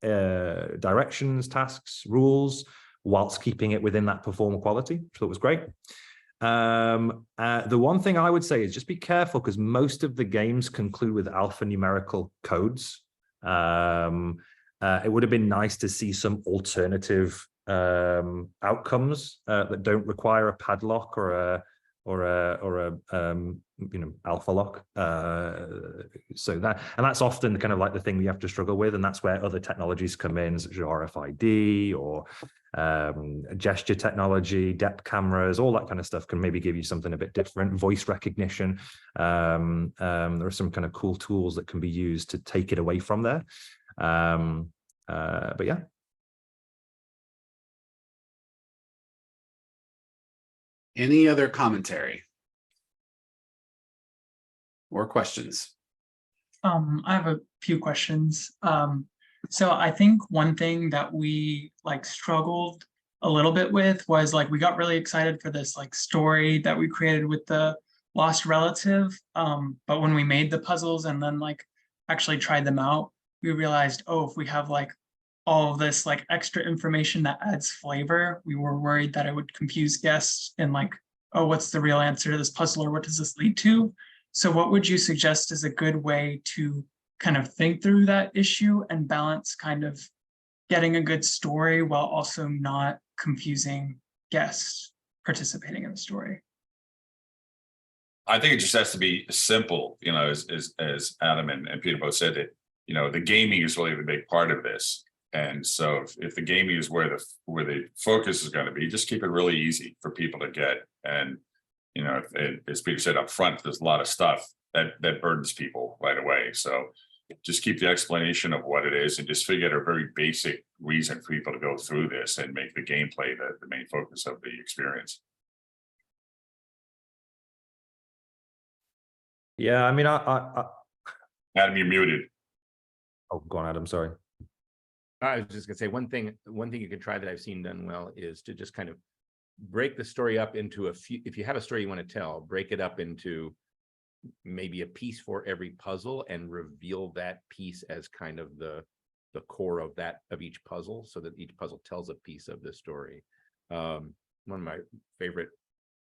directions, tasks, rules, whilst keeping it within that performer quality, which I thought was great. The one thing I would say is just be careful, because most of the games conclude with alphanumerical codes. It would have been nice to see some alternative outcomes that don't require a padlock or a alpha lock. So that's often kind of like the thing we have to struggle with, and that's where other technologies come in, such as RFID or gesture technology, depth cameras, all that kind of stuff can maybe give you something a bit different. Voice recognition. There are some kind of cool tools that can be used to take it away from there. But yeah. Any other commentary or questions? I have a few questions. So I think one thing that we struggled a little bit with was we got really excited for this story that we created with the lost relative. But when we made the puzzles and then actually tried them out, we realized, oh, if we have all of this extra information that adds flavor, we were worried that it would confuse guests and oh, what's the real answer to this puzzle, or what does this lead to? So what would you suggest is a good way to kind of think through that issue and balance kind of getting a good story while also not confusing guests participating in the story? I think it just has to be simple, as Adam and Peter both said, that the gaming is really the big part of this. And so if the gaming is where the focus is going to be, just keep it really easy for people to get. And as Peter said up front, there's a lot of stuff that burdens people right away. So just keep the explanation of what it is and just figure out a very basic reason for people to go through this and make the gameplay the main focus of the experience. Yeah, I mean, Adam, you're muted. Oh, go on, Adam. Sorry. I was just gonna say one thing you can try that I've seen done well is to just kind of break the story up into a few. If you have a story you want to tell, break it up into maybe a piece for every puzzle and reveal that piece as kind of the core of each puzzle, so that each puzzle tells a piece of the story. One of my favorite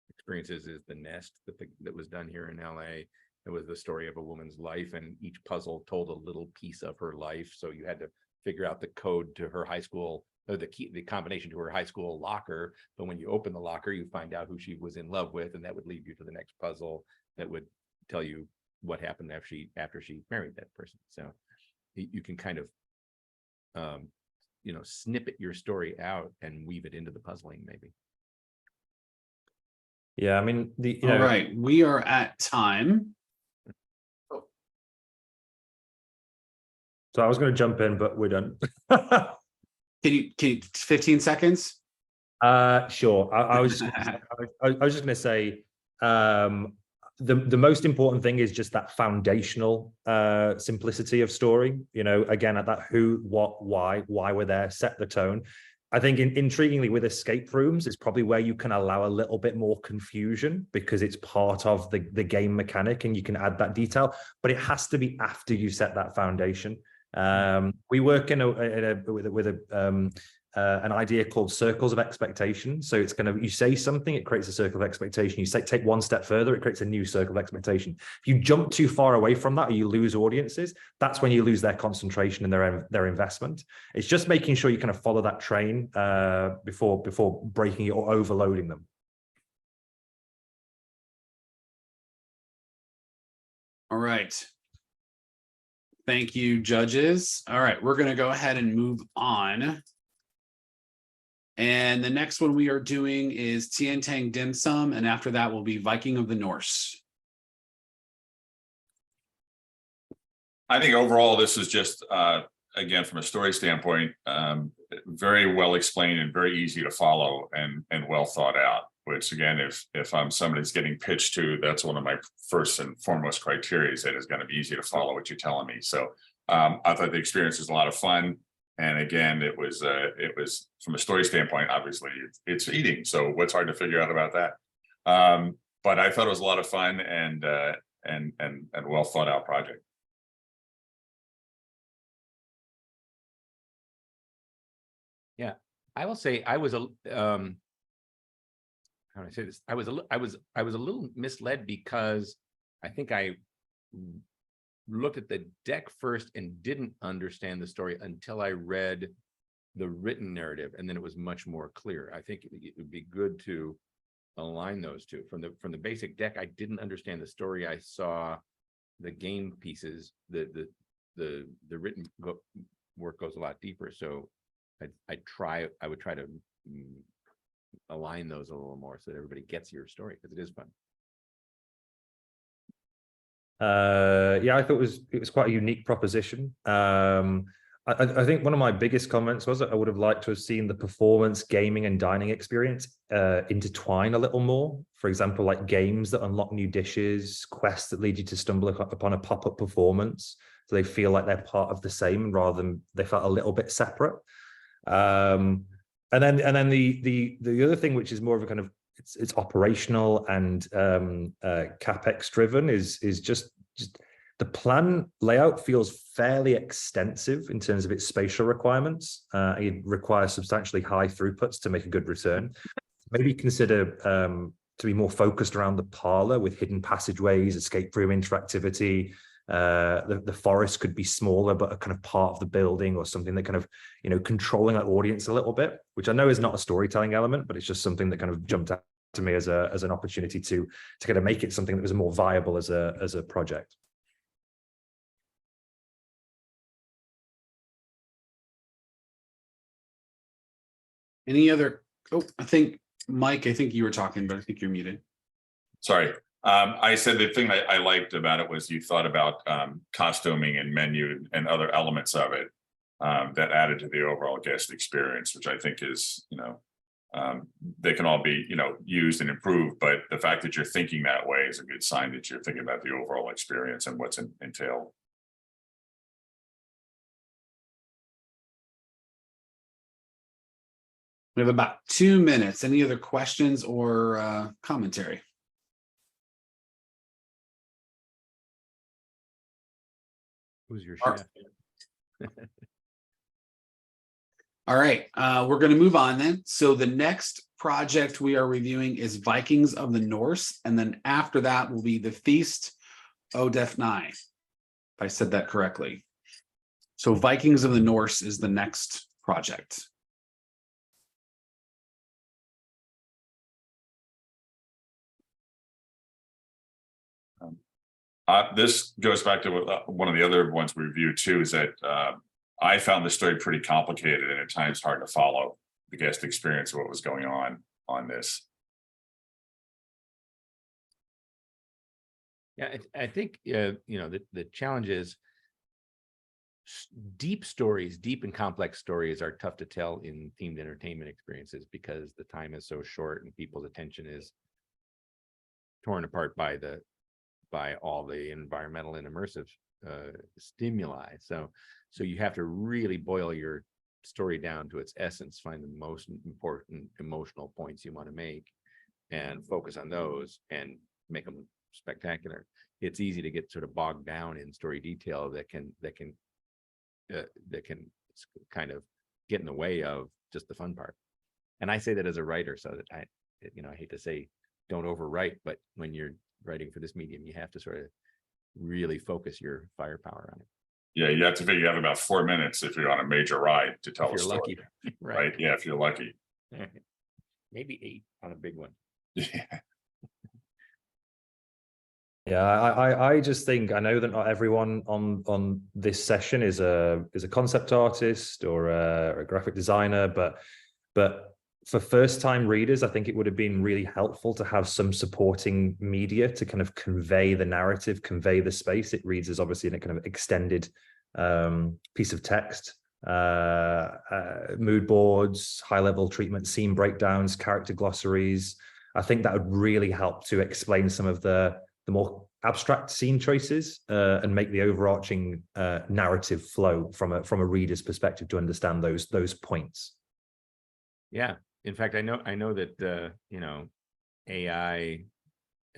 experiences is the Nest that was done here in LA. It was the story of a woman's life, and each puzzle told a little piece of her life. So you had to figure out the code to her high school, or the combination to her high school locker. But when you open the locker, you find out who she was in love with, and that would lead you to the next puzzle that would tell you what happened after she married that person. So you can kind of snippet your story out and weave it into the puzzling, maybe. Yeah, I mean, All right, we are at time. So I was going to jump in, but we're done. Can you 15 seconds? Sure. I was just going to say, the most important thing is just that foundational simplicity of story. Again, at that who, what, why we're there, set the tone. I think intriguingly with escape rooms is probably where you can allow a little bit more confusion because it's part of the game mechanic and you can add that detail, but it has to be after you set that foundation. We work with an idea called circles of expectation. So it's you say something, it creates a circle of expectation. You take one step further, it creates a new circle of expectation. If you jump too far away from that or you lose audiences, that's when you lose their concentration and their investment. It's just making sure you kind of follow that train before breaking it or overloading them. All right. Thank you, judges. All right, we're going to go ahead and move on. And the next one we are doing is Tien Tang Dim Sum, and after that will be Viking of the Norse. I think overall, this is just, again, from a story standpoint, very well explained and very easy to follow and well thought out, which again, if I'm somebody's getting pitched to, that's one of my first and foremost criteria is that it's going to be easy to follow what you're telling me. So I thought the experience was a lot of fun. And again, it was from a story standpoint, obviously it's eating. So what's hard to figure out about that? But I thought it was a lot of fun and well thought out project. Yeah, I will say I was how do I say this? I was a little misled because I think I looked at the deck first and didn't understand the story until I read the written narrative, and then it was much more clear. I think it would be good to align those two. From the basic deck, I didn't understand the story. I saw the game pieces. The written work goes a lot deeper. So I would try to align those a little more so that everybody gets your story, because it is fun. Yeah, I thought it was quite a unique proposition. I think one of my biggest comments was that I would have liked to have seen the performance, gaming, and dining experience intertwine a little more. For example, like games that unlock new dishes, quests that lead you to stumble upon a pop-up performance, so they feel like they're part of the same rather than they felt a little bit separate. And then the other thing, which is more of a kind of it's operational and capex driven, is just the plan layout feels fairly extensive in terms of its spatial requirements. It requires substantially high throughputs to make a good return. Maybe consider to be more focused around the parlor with hidden passageways, escape room interactivity. The forest could be smaller, but a kind of part of the building or something that kind of, controlling that audience a little bit, which I know is not a storytelling element, but it's just something that kind of jumped out to me as an opportunity to kind of make it something that was more viable as a project. Any other? Oh, I think Mike, you were talking, but I think you're muted. Sorry. I said the thing I liked about it was you thought about costuming and menu and other elements of it that added to the overall guest experience, which I think is, they can all be, used and improved, but the fact that you're thinking that way is a good sign that you're thinking about the overall experience and what's entailed. We have about 2 minutes. Any other questions or commentary? Who's your chef? All right, we're going to move on then. So the next project we are reviewing is Vikings of the Norse, and then after that will be the Feast o' Defni, if I said that correctly. So Vikings of the Norse is the next project. This goes back to one of the other ones we reviewed too, is that I found the story pretty complicated and at times hard to follow the guest experience of what was going on this. Yeah, I think, you know, the challenge is deep stories, deep and complex stories are tough to tell in themed entertainment experiences because the time is so short and people's attention is torn apart by all the environmental and immersive stimuli. So you have to really boil your story down to its essence, find the most important emotional points you want to make and focus on those and make them spectacular. It's easy to get sort of bogged down in story detail that can kind of get in the way of just the fun part. And I say that as a writer, so that I hate to say don't overwrite, but when you're writing for this medium, you have to sort of really focus your firepower on it. Yeah, you have to figure you have about 4 minutes if you're on a major ride to tell a story. Lucky, right? Yeah, if you're lucky. Maybe 8 on a big one. Yeah. Yeah, I just think, I know that not everyone on this session is a concept artist or a graphic designer, but for first-time readers, I think it would have been really helpful to have some supporting media to kind of convey the narrative, convey the space. It reads as obviously in a kind of extended piece of text, mood boards, high-level treatment, scene breakdowns, character glossaries. I think that would really help to explain some of the more abstract scene choices and make the overarching narrative flow from a reader's perspective to understand those points. Yeah. In fact, I know that AI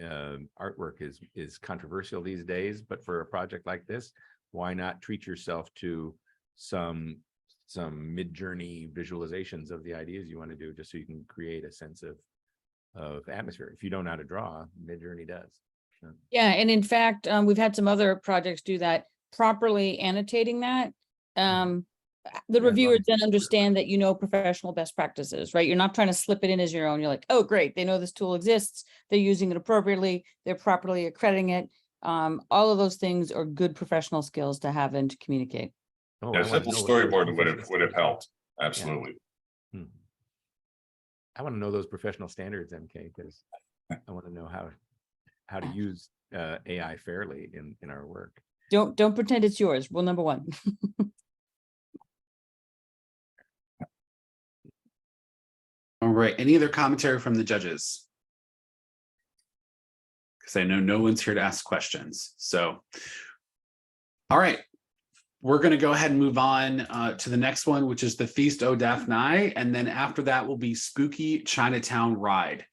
artwork is controversial these days, but for a project like this, why not treat yourself to some mid-journey visualizations of the ideas you want to do, just so you can create a sense of atmosphere. If you don't know how to draw, mid-journey does. Yeah, and in fact, we've had some other projects do that, properly annotating that. The reviewers then understand that professional best practices, right? You're not trying to slip it in as your own. You're like, oh, great, they know this tool exists. They're using it appropriately. They're properly accrediting it. All of those things are good professional skills to have and to communicate. Oh, Yeah, a simple storyboard would have helped. Absolutely. Yeah. I want to know those professional standards, MK, because I want to know how to use AI fairly in our work. Don't pretend it's yours. Rule number 1. All right. Any other commentary from the judges? Because I know no one's here to ask questions. So, all right. We're going to go ahead and move on to the next one, which is the Feast o' Daphne. And then after that will be Spooky Chinatown Ride.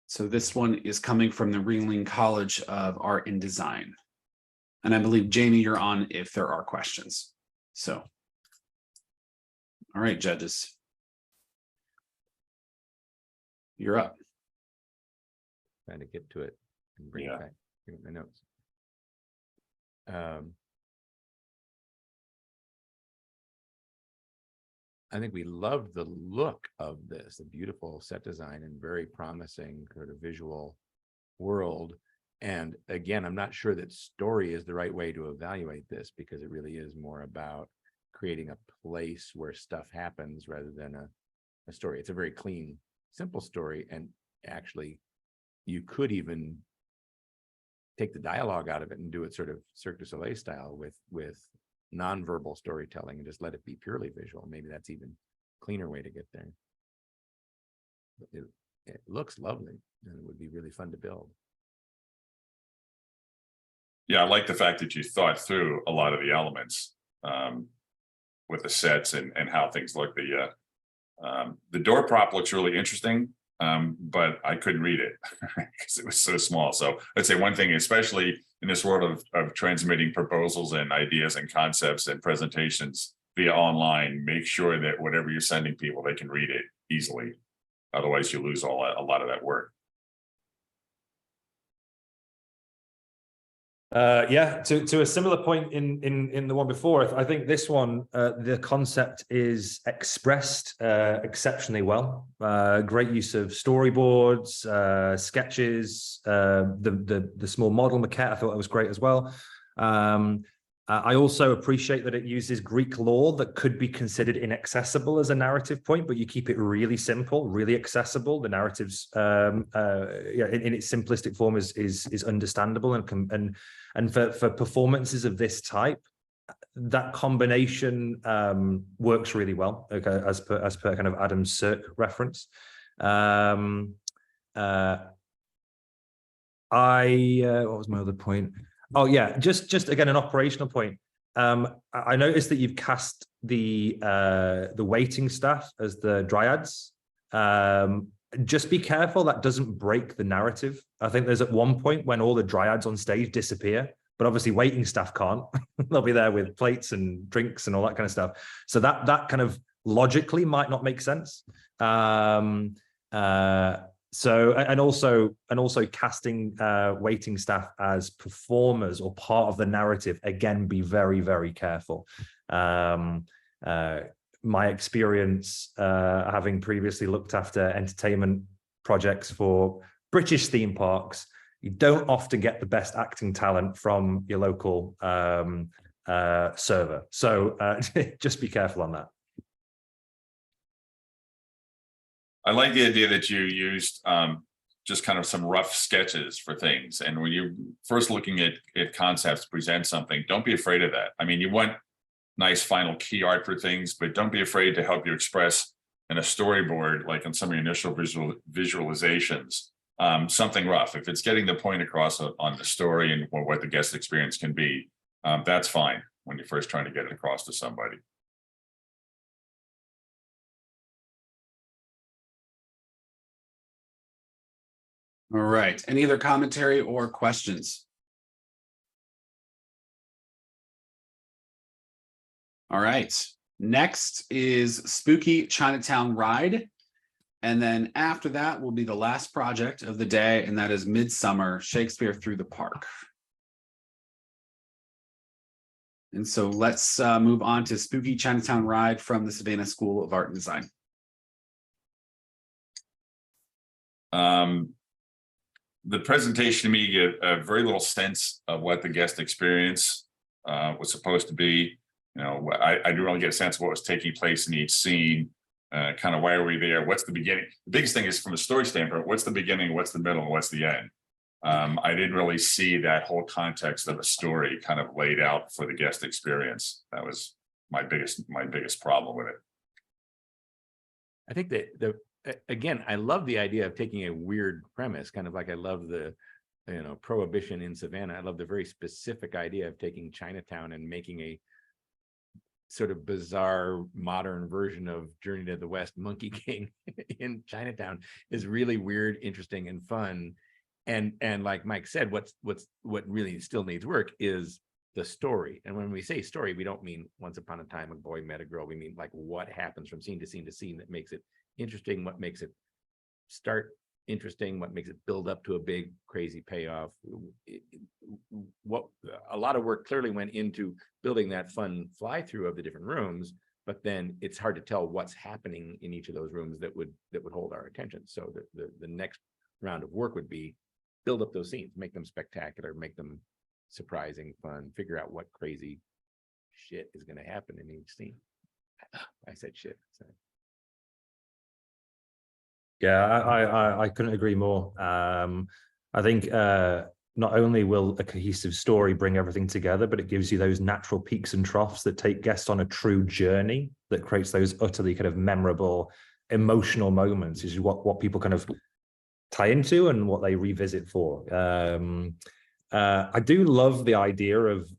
So this one is coming from the Ringling College of Art and Design. And I believe, Jamie, you're on if there are questions. So, all right, judges. You're up. Trying to get to it and bring it back. Bring up my notes. I think we loved the look of this, the beautiful set design and very promising sort of visual world. And again, I'm not sure that story is the right way to evaluate this, because it really is more about creating a place where stuff happens rather than a story. It's a very clean, simple story. And actually, you could even take the dialogue out of it and do it sort of Cirque du Soleil style with nonverbal storytelling and just let it be purely visual. Maybe that's even cleaner way to get there. It looks lovely and it would be really fun to build. Yeah, I like the fact that you thought through a lot of the elements with the sets and how things look. The door prop looks really interesting, but I couldn't read it because it was so small. So I'd say one thing, especially in this world of transmitting proposals and ideas and concepts and presentations via online, make sure that whatever you're sending people, they can read it easily. Otherwise, you lose a lot of that work. Yeah, to a similar point in the one before, I think this one, the concept is expressed exceptionally well. Great use of storyboards, sketches, the small model maquette. I thought that was great as well. I also appreciate that it uses Greek lore that could be considered inaccessible as a narrative point, but you keep it really simple, really accessible. The narrative's in its simplistic form is understandable and for performances of this type, that combination works really well. Okay, as per kind of Adam Bezark reference. What was my other point? Oh yeah, just again an operational point. I noticed that you've cast the waiting staff as the dryads. Just be careful that doesn't break the narrative. I think there's at one point when all the dryads on stage disappear, but obviously waiting staff can't. They'll be there with plates and drinks and all that kind of stuff. So that kind of logically might not make sense. So and also casting waiting staff as performers or part of the narrative, again, be very, very careful. My experience having previously looked after entertainment projects for British theme parks, you don't often get the best acting talent from your local server. So just be careful on that. I like the idea that you used just kind of some rough sketches for things. And when you're first looking at concepts, present something, don't be afraid of that. I mean, you want nice final key art for things, but don't be afraid to help you express in a storyboard, like in some of your initial visualizations, something rough. If it's getting the point across on the story and what the guest experience can be, that's fine when you're first trying to get it across to somebody. All right. Any other commentary or questions? All right. Next is Spooky Chinatown Ride. And then after that will be the last project of the day, and that is Midsummer Shakespeare Through the Park. And so let's move on to Spooky Chinatown Ride from the Savannah School of Art and Design. The presentation to me gave a very little sense of what the guest experience was supposed to be. You know, I didn't really get a sense of what was taking place in each scene. Kind of why are we there? What's the beginning? The biggest thing is from a story standpoint, what's the beginning, what's the middle, and what's the end? I didn't really see that whole context of a story kind of laid out for the guest experience. That was my biggest problem with it. I think that again, I love the idea of taking a weird premise, kind of like I love the, prohibition in Savannah. I love the very specific idea of taking Chinatown and making a sort of bizarre modern version of Journey to the West, Monkey King in Chinatown is really weird, interesting, and fun. And like Mike said, what really still needs work is the story. And when we say story, we don't mean once upon a time a boy met a girl. We mean like what happens from scene to scene to scene that makes it interesting, what makes it start interesting, what makes it build up to a big crazy payoff. What a lot of work clearly went into building that fun fly through of the different rooms, but then it's hard to tell what's happening in each of those rooms that would hold our attention. So the next round of work would be build up those scenes, make them spectacular, make them surprising, fun, figure out what crazy shit is going to happen in each scene. I said shit. So. Yeah, I couldn't agree more. I think not only will a cohesive story bring everything together, but it gives you those natural peaks and troughs that take guests on a true journey that creates those utterly kind of memorable, emotional moments, is what people kind of tie into and what they revisit for. I do love the idea of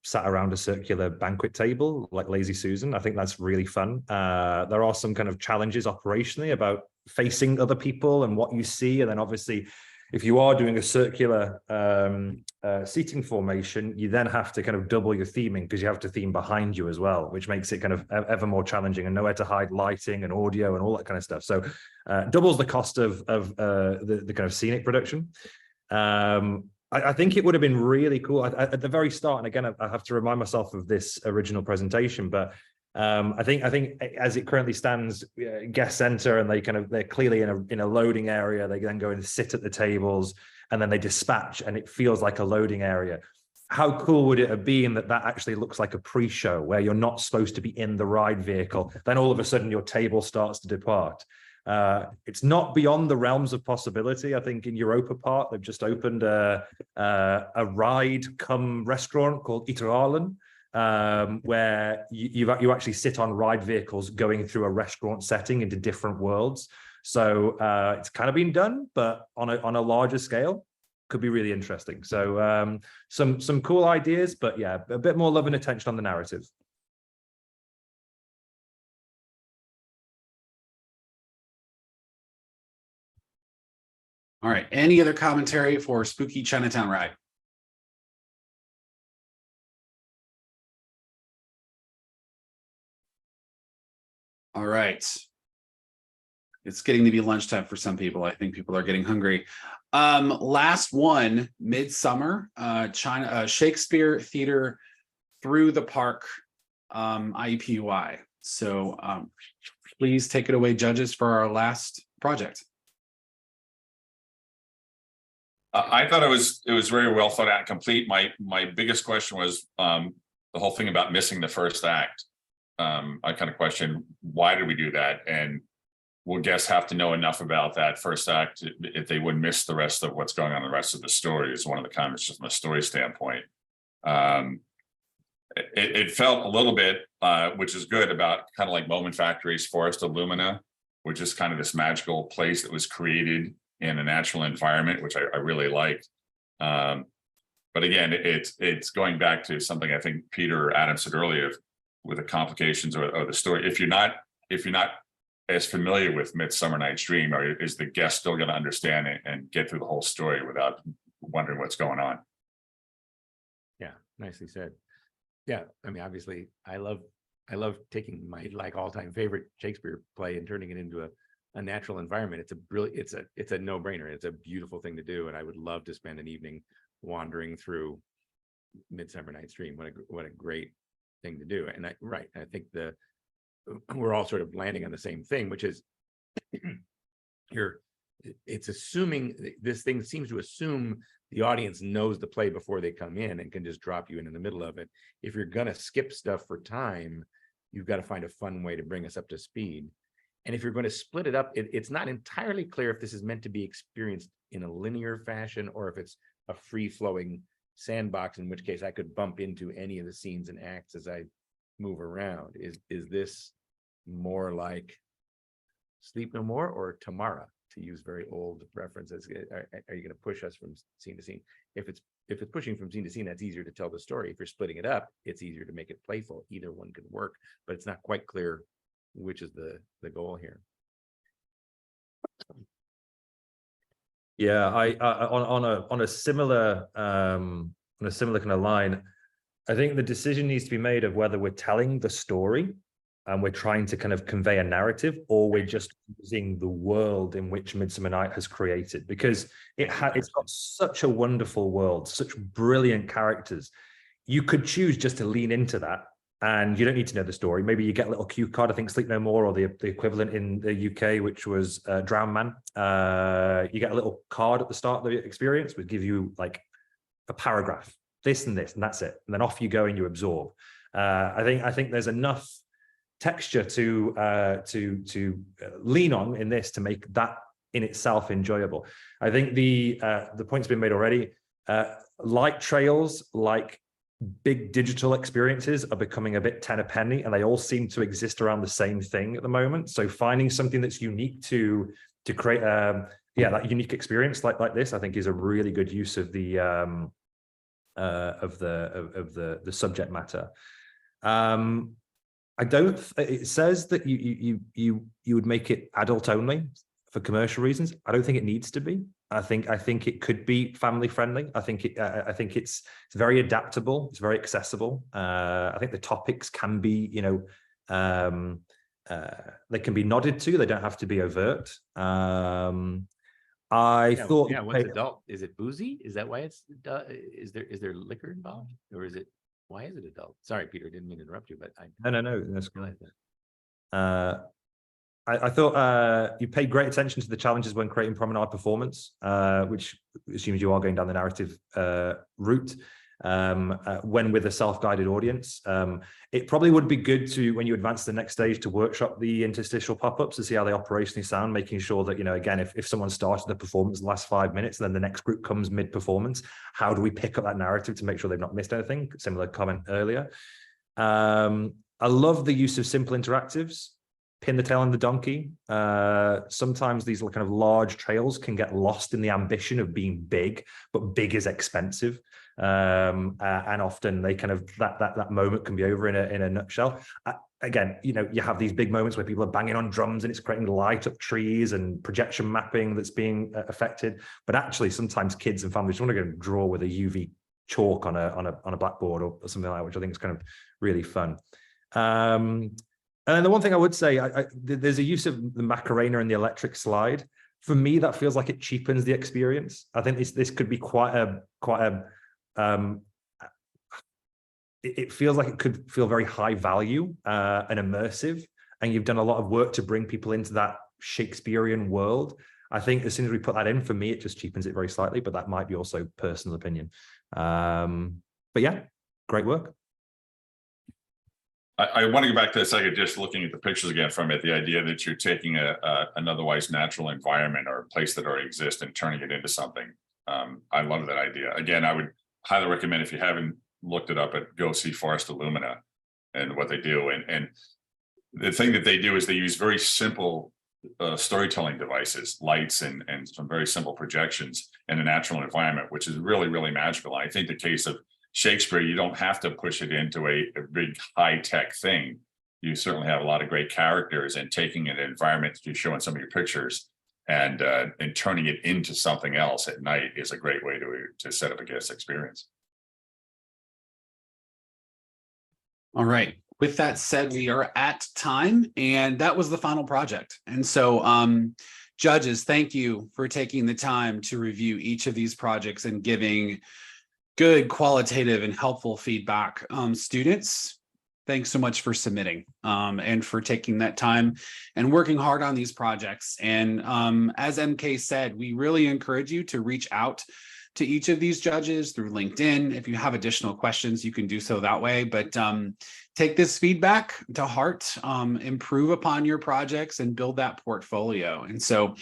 sat around a circular banquet table like Lazy Susan. I think that's really fun. There are some kind of challenges operationally about facing other people and what you see. And then obviously, if you are doing a circular seating formation, you then have to kind of double your theming because you have to theme behind you as well, which makes it kind of ever more challenging and nowhere to hide lighting and audio and all that kind of stuff. So doubles the cost of the kind of scenic production. I think it would have been really cool at the very start. And again, I have to remind myself of this original presentation, but I think as it currently stands, guests enter and they're clearly in a loading area. They then go and sit at the tables and then they dispatch and it feels like a loading area. how cool would it have been that actually looks like a pre-show where you're not supposed to be in the ride vehicle, then all of a sudden your table starts to depart. It's not beyond the realms of possibility. I think in Europa Park, they've just opened a ride come restaurant called Italien, where you actually sit on ride vehicles going through a restaurant setting into different worlds. So it's kind of been done, but on a larger scale. Could be really interesting. So some cool ideas, but yeah, a bit more love and attention on the narrative. All right. Any other commentary for Spooky Chinatown Ride? All right. It's getting to be lunchtime for some people. I think people are getting hungry. Last one, Midsummer, Shakespeare Theater Through the Park, IUPUI. So please take it away, judges, for our last project. I thought it was very well thought out and complete. My biggest question was the whole thing about missing the first act. I kind of questioned, why did we do that? And will guests have to know enough about that first act if they would miss the rest of what's going on in the rest of the story, is one of the comments just from a story standpoint. It felt a little bit, which is good, about kind of like Moment Factory's Forest of Lumina, which is kind of this magical place that was created in a natural environment, which I really liked. But again, it's going back to something I think Peter or Adam said earlier, with the complications or the story. If you're not as familiar with Midsummer Night's Dream, or is the guest still going to understand it and get through the whole story without wondering what's going on? Yeah, nicely said. Yeah, I mean, obviously, I love taking my all-time favorite Shakespeare play and turning it into a natural environment. It's a no-brainer. It's a beautiful thing to do, and I would love to spend an evening wandering through Midsummer Night's Dream. What a great thing to do. And I think we're all sort of landing on the same thing, which is it's assuming, this thing seems to assume the audience knows the play before they come in and can just drop you in the middle of it. If you're going to skip stuff for time, you've got to find a fun way to bring us up to speed. And if you're going to split it up, it's not entirely clear if this is meant to be experienced in a linear fashion or if it's a free-flowing sandbox, in which case I could bump into any of the scenes and acts as I move around. Is this more like Sleep No More or Tamara, to use very old references? Are you going to push us from scene to scene? If it's pushing from scene to scene, that's easier to tell the story. If you're splitting it up, it's easier to make it playful. Either one could work, but it's not quite clear which is the goal here. Yeah, on a similar kind of line, I think the decision needs to be made of whether we're telling the story and we're trying to kind of convey a narrative, or we're just using the world in which Midsummer Night has created, because it's got such a wonderful world, such brilliant characters. You could choose just to lean into that, and you don't need to know the story. Maybe you get a little cue card, I think Sleep No More, or the equivalent in the UK, which was Drown Man. You get a little card at the start of the experience, which give you like a paragraph, this and this, and that's it. And then off you go and you absorb. I think there's enough texture to lean on in this to make that in itself enjoyable. I think the point's been made already. Light trails, like big digital experiences, are becoming a bit ten a penny, and they all seem to exist around the same thing at the moment. So finding something that's unique to create that unique experience like this, I think, is a really good use of the subject matter. It says that you would make it adult only for commercial reasons. I don't think it needs to be. I think it could be family friendly. I think it's very adaptable. It's very accessible. I think the topics can be, they can be nodded to. They don't have to be overt. What's adult? Is it boozy? Is that why it's is there liquor involved, or is it, why is it adult? Sorry, Peter, didn't mean to interrupt you, but no, that's cool. I thought you paid great attention to the challenges when creating promenade performance, which assumes you are going down the narrative route. when with a self-guided audience. It probably would be good to, when you advance to the next stage, to workshop the interstitial pop-ups to see how they operationally sound, making sure that, again, if someone started the performance the last 5 minutes, and then the next group comes mid-performance, how do we pick up that narrative to make sure they've not missed anything? Similar comment earlier. I love the use of simple interactives. Pin the tail on the donkey. Sometimes these kind of large trails can get lost in the ambition of being big, but big is expensive. And often they kind of, that moment can be over in a nutshell. Again, you have these big moments where people are banging on drums and it's creating light up trees and projection mapping that's being affected. But actually, sometimes kids and families want to go draw with a UV chalk on a blackboard or something like that, which I think is kind of really fun. And then the one thing I would say, there's a use of the Macarena and the electric slide. For me, that feels like it cheapens the experience. I think this could be it feels like it could feel very high value and immersive, and you've done a lot of work to bring people into that Shakespearean world. I think as soon as we put that in, for me, it just cheapens it very slightly, but that might be also personal opinion. But yeah, great work. I want to go back to a second, just looking at the pictures again from it, the idea that you're taking an otherwise natural environment or a place that already exists and turning it into something. I love that idea. Again, I would highly recommend, if you haven't looked it up, go see Forest Illumina and what they do. And the thing that they do is they use very simple storytelling devices, lights and some very simple projections in a natural environment, which is really, really magical. And I think the case of Shakespeare, you don't have to push it into a big high-tech thing. You certainly have a lot of great characters, and taking an environment that you show in some of your pictures and turning it into something else at night is a great way to set up a guest experience. All right. With that said, we are at time, and that was the final project. And so, judges, thank you for taking the time to review each of these projects and giving good, qualitative, and helpful feedback. Students, thanks so much for submitting and for taking that time and working hard on these projects. And as MK said, we really encourage you to reach out to each of these judges through LinkedIn. If you have additional questions, you can do so that way. But take this feedback to heart, improve upon your projects, and build that portfolio. And so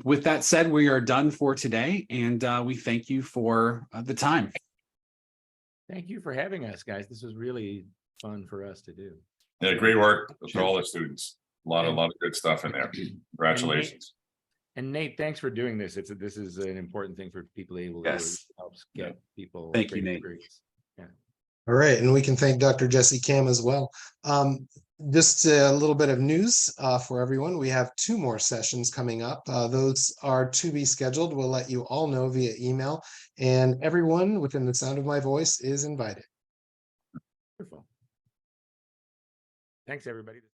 with that said, we are done for today, and we thank you for the time. Thank you for having us, guys. This was really fun for us to do. Yeah, great work for all the students. A lot of good stuff in there. Congratulations. And Nate, thanks for doing this. This is an important thing for people able to do. It helps get people. Thank you, Nate. Yeah. All right, and we can thank Dr. Jesse Kam as well. Just a little bit of news for everyone. We have 2 more sessions coming up. Those are to be scheduled. We'll let you all know via email, and everyone within the sound of my voice is invited. Wonderful. Thanks, everybody.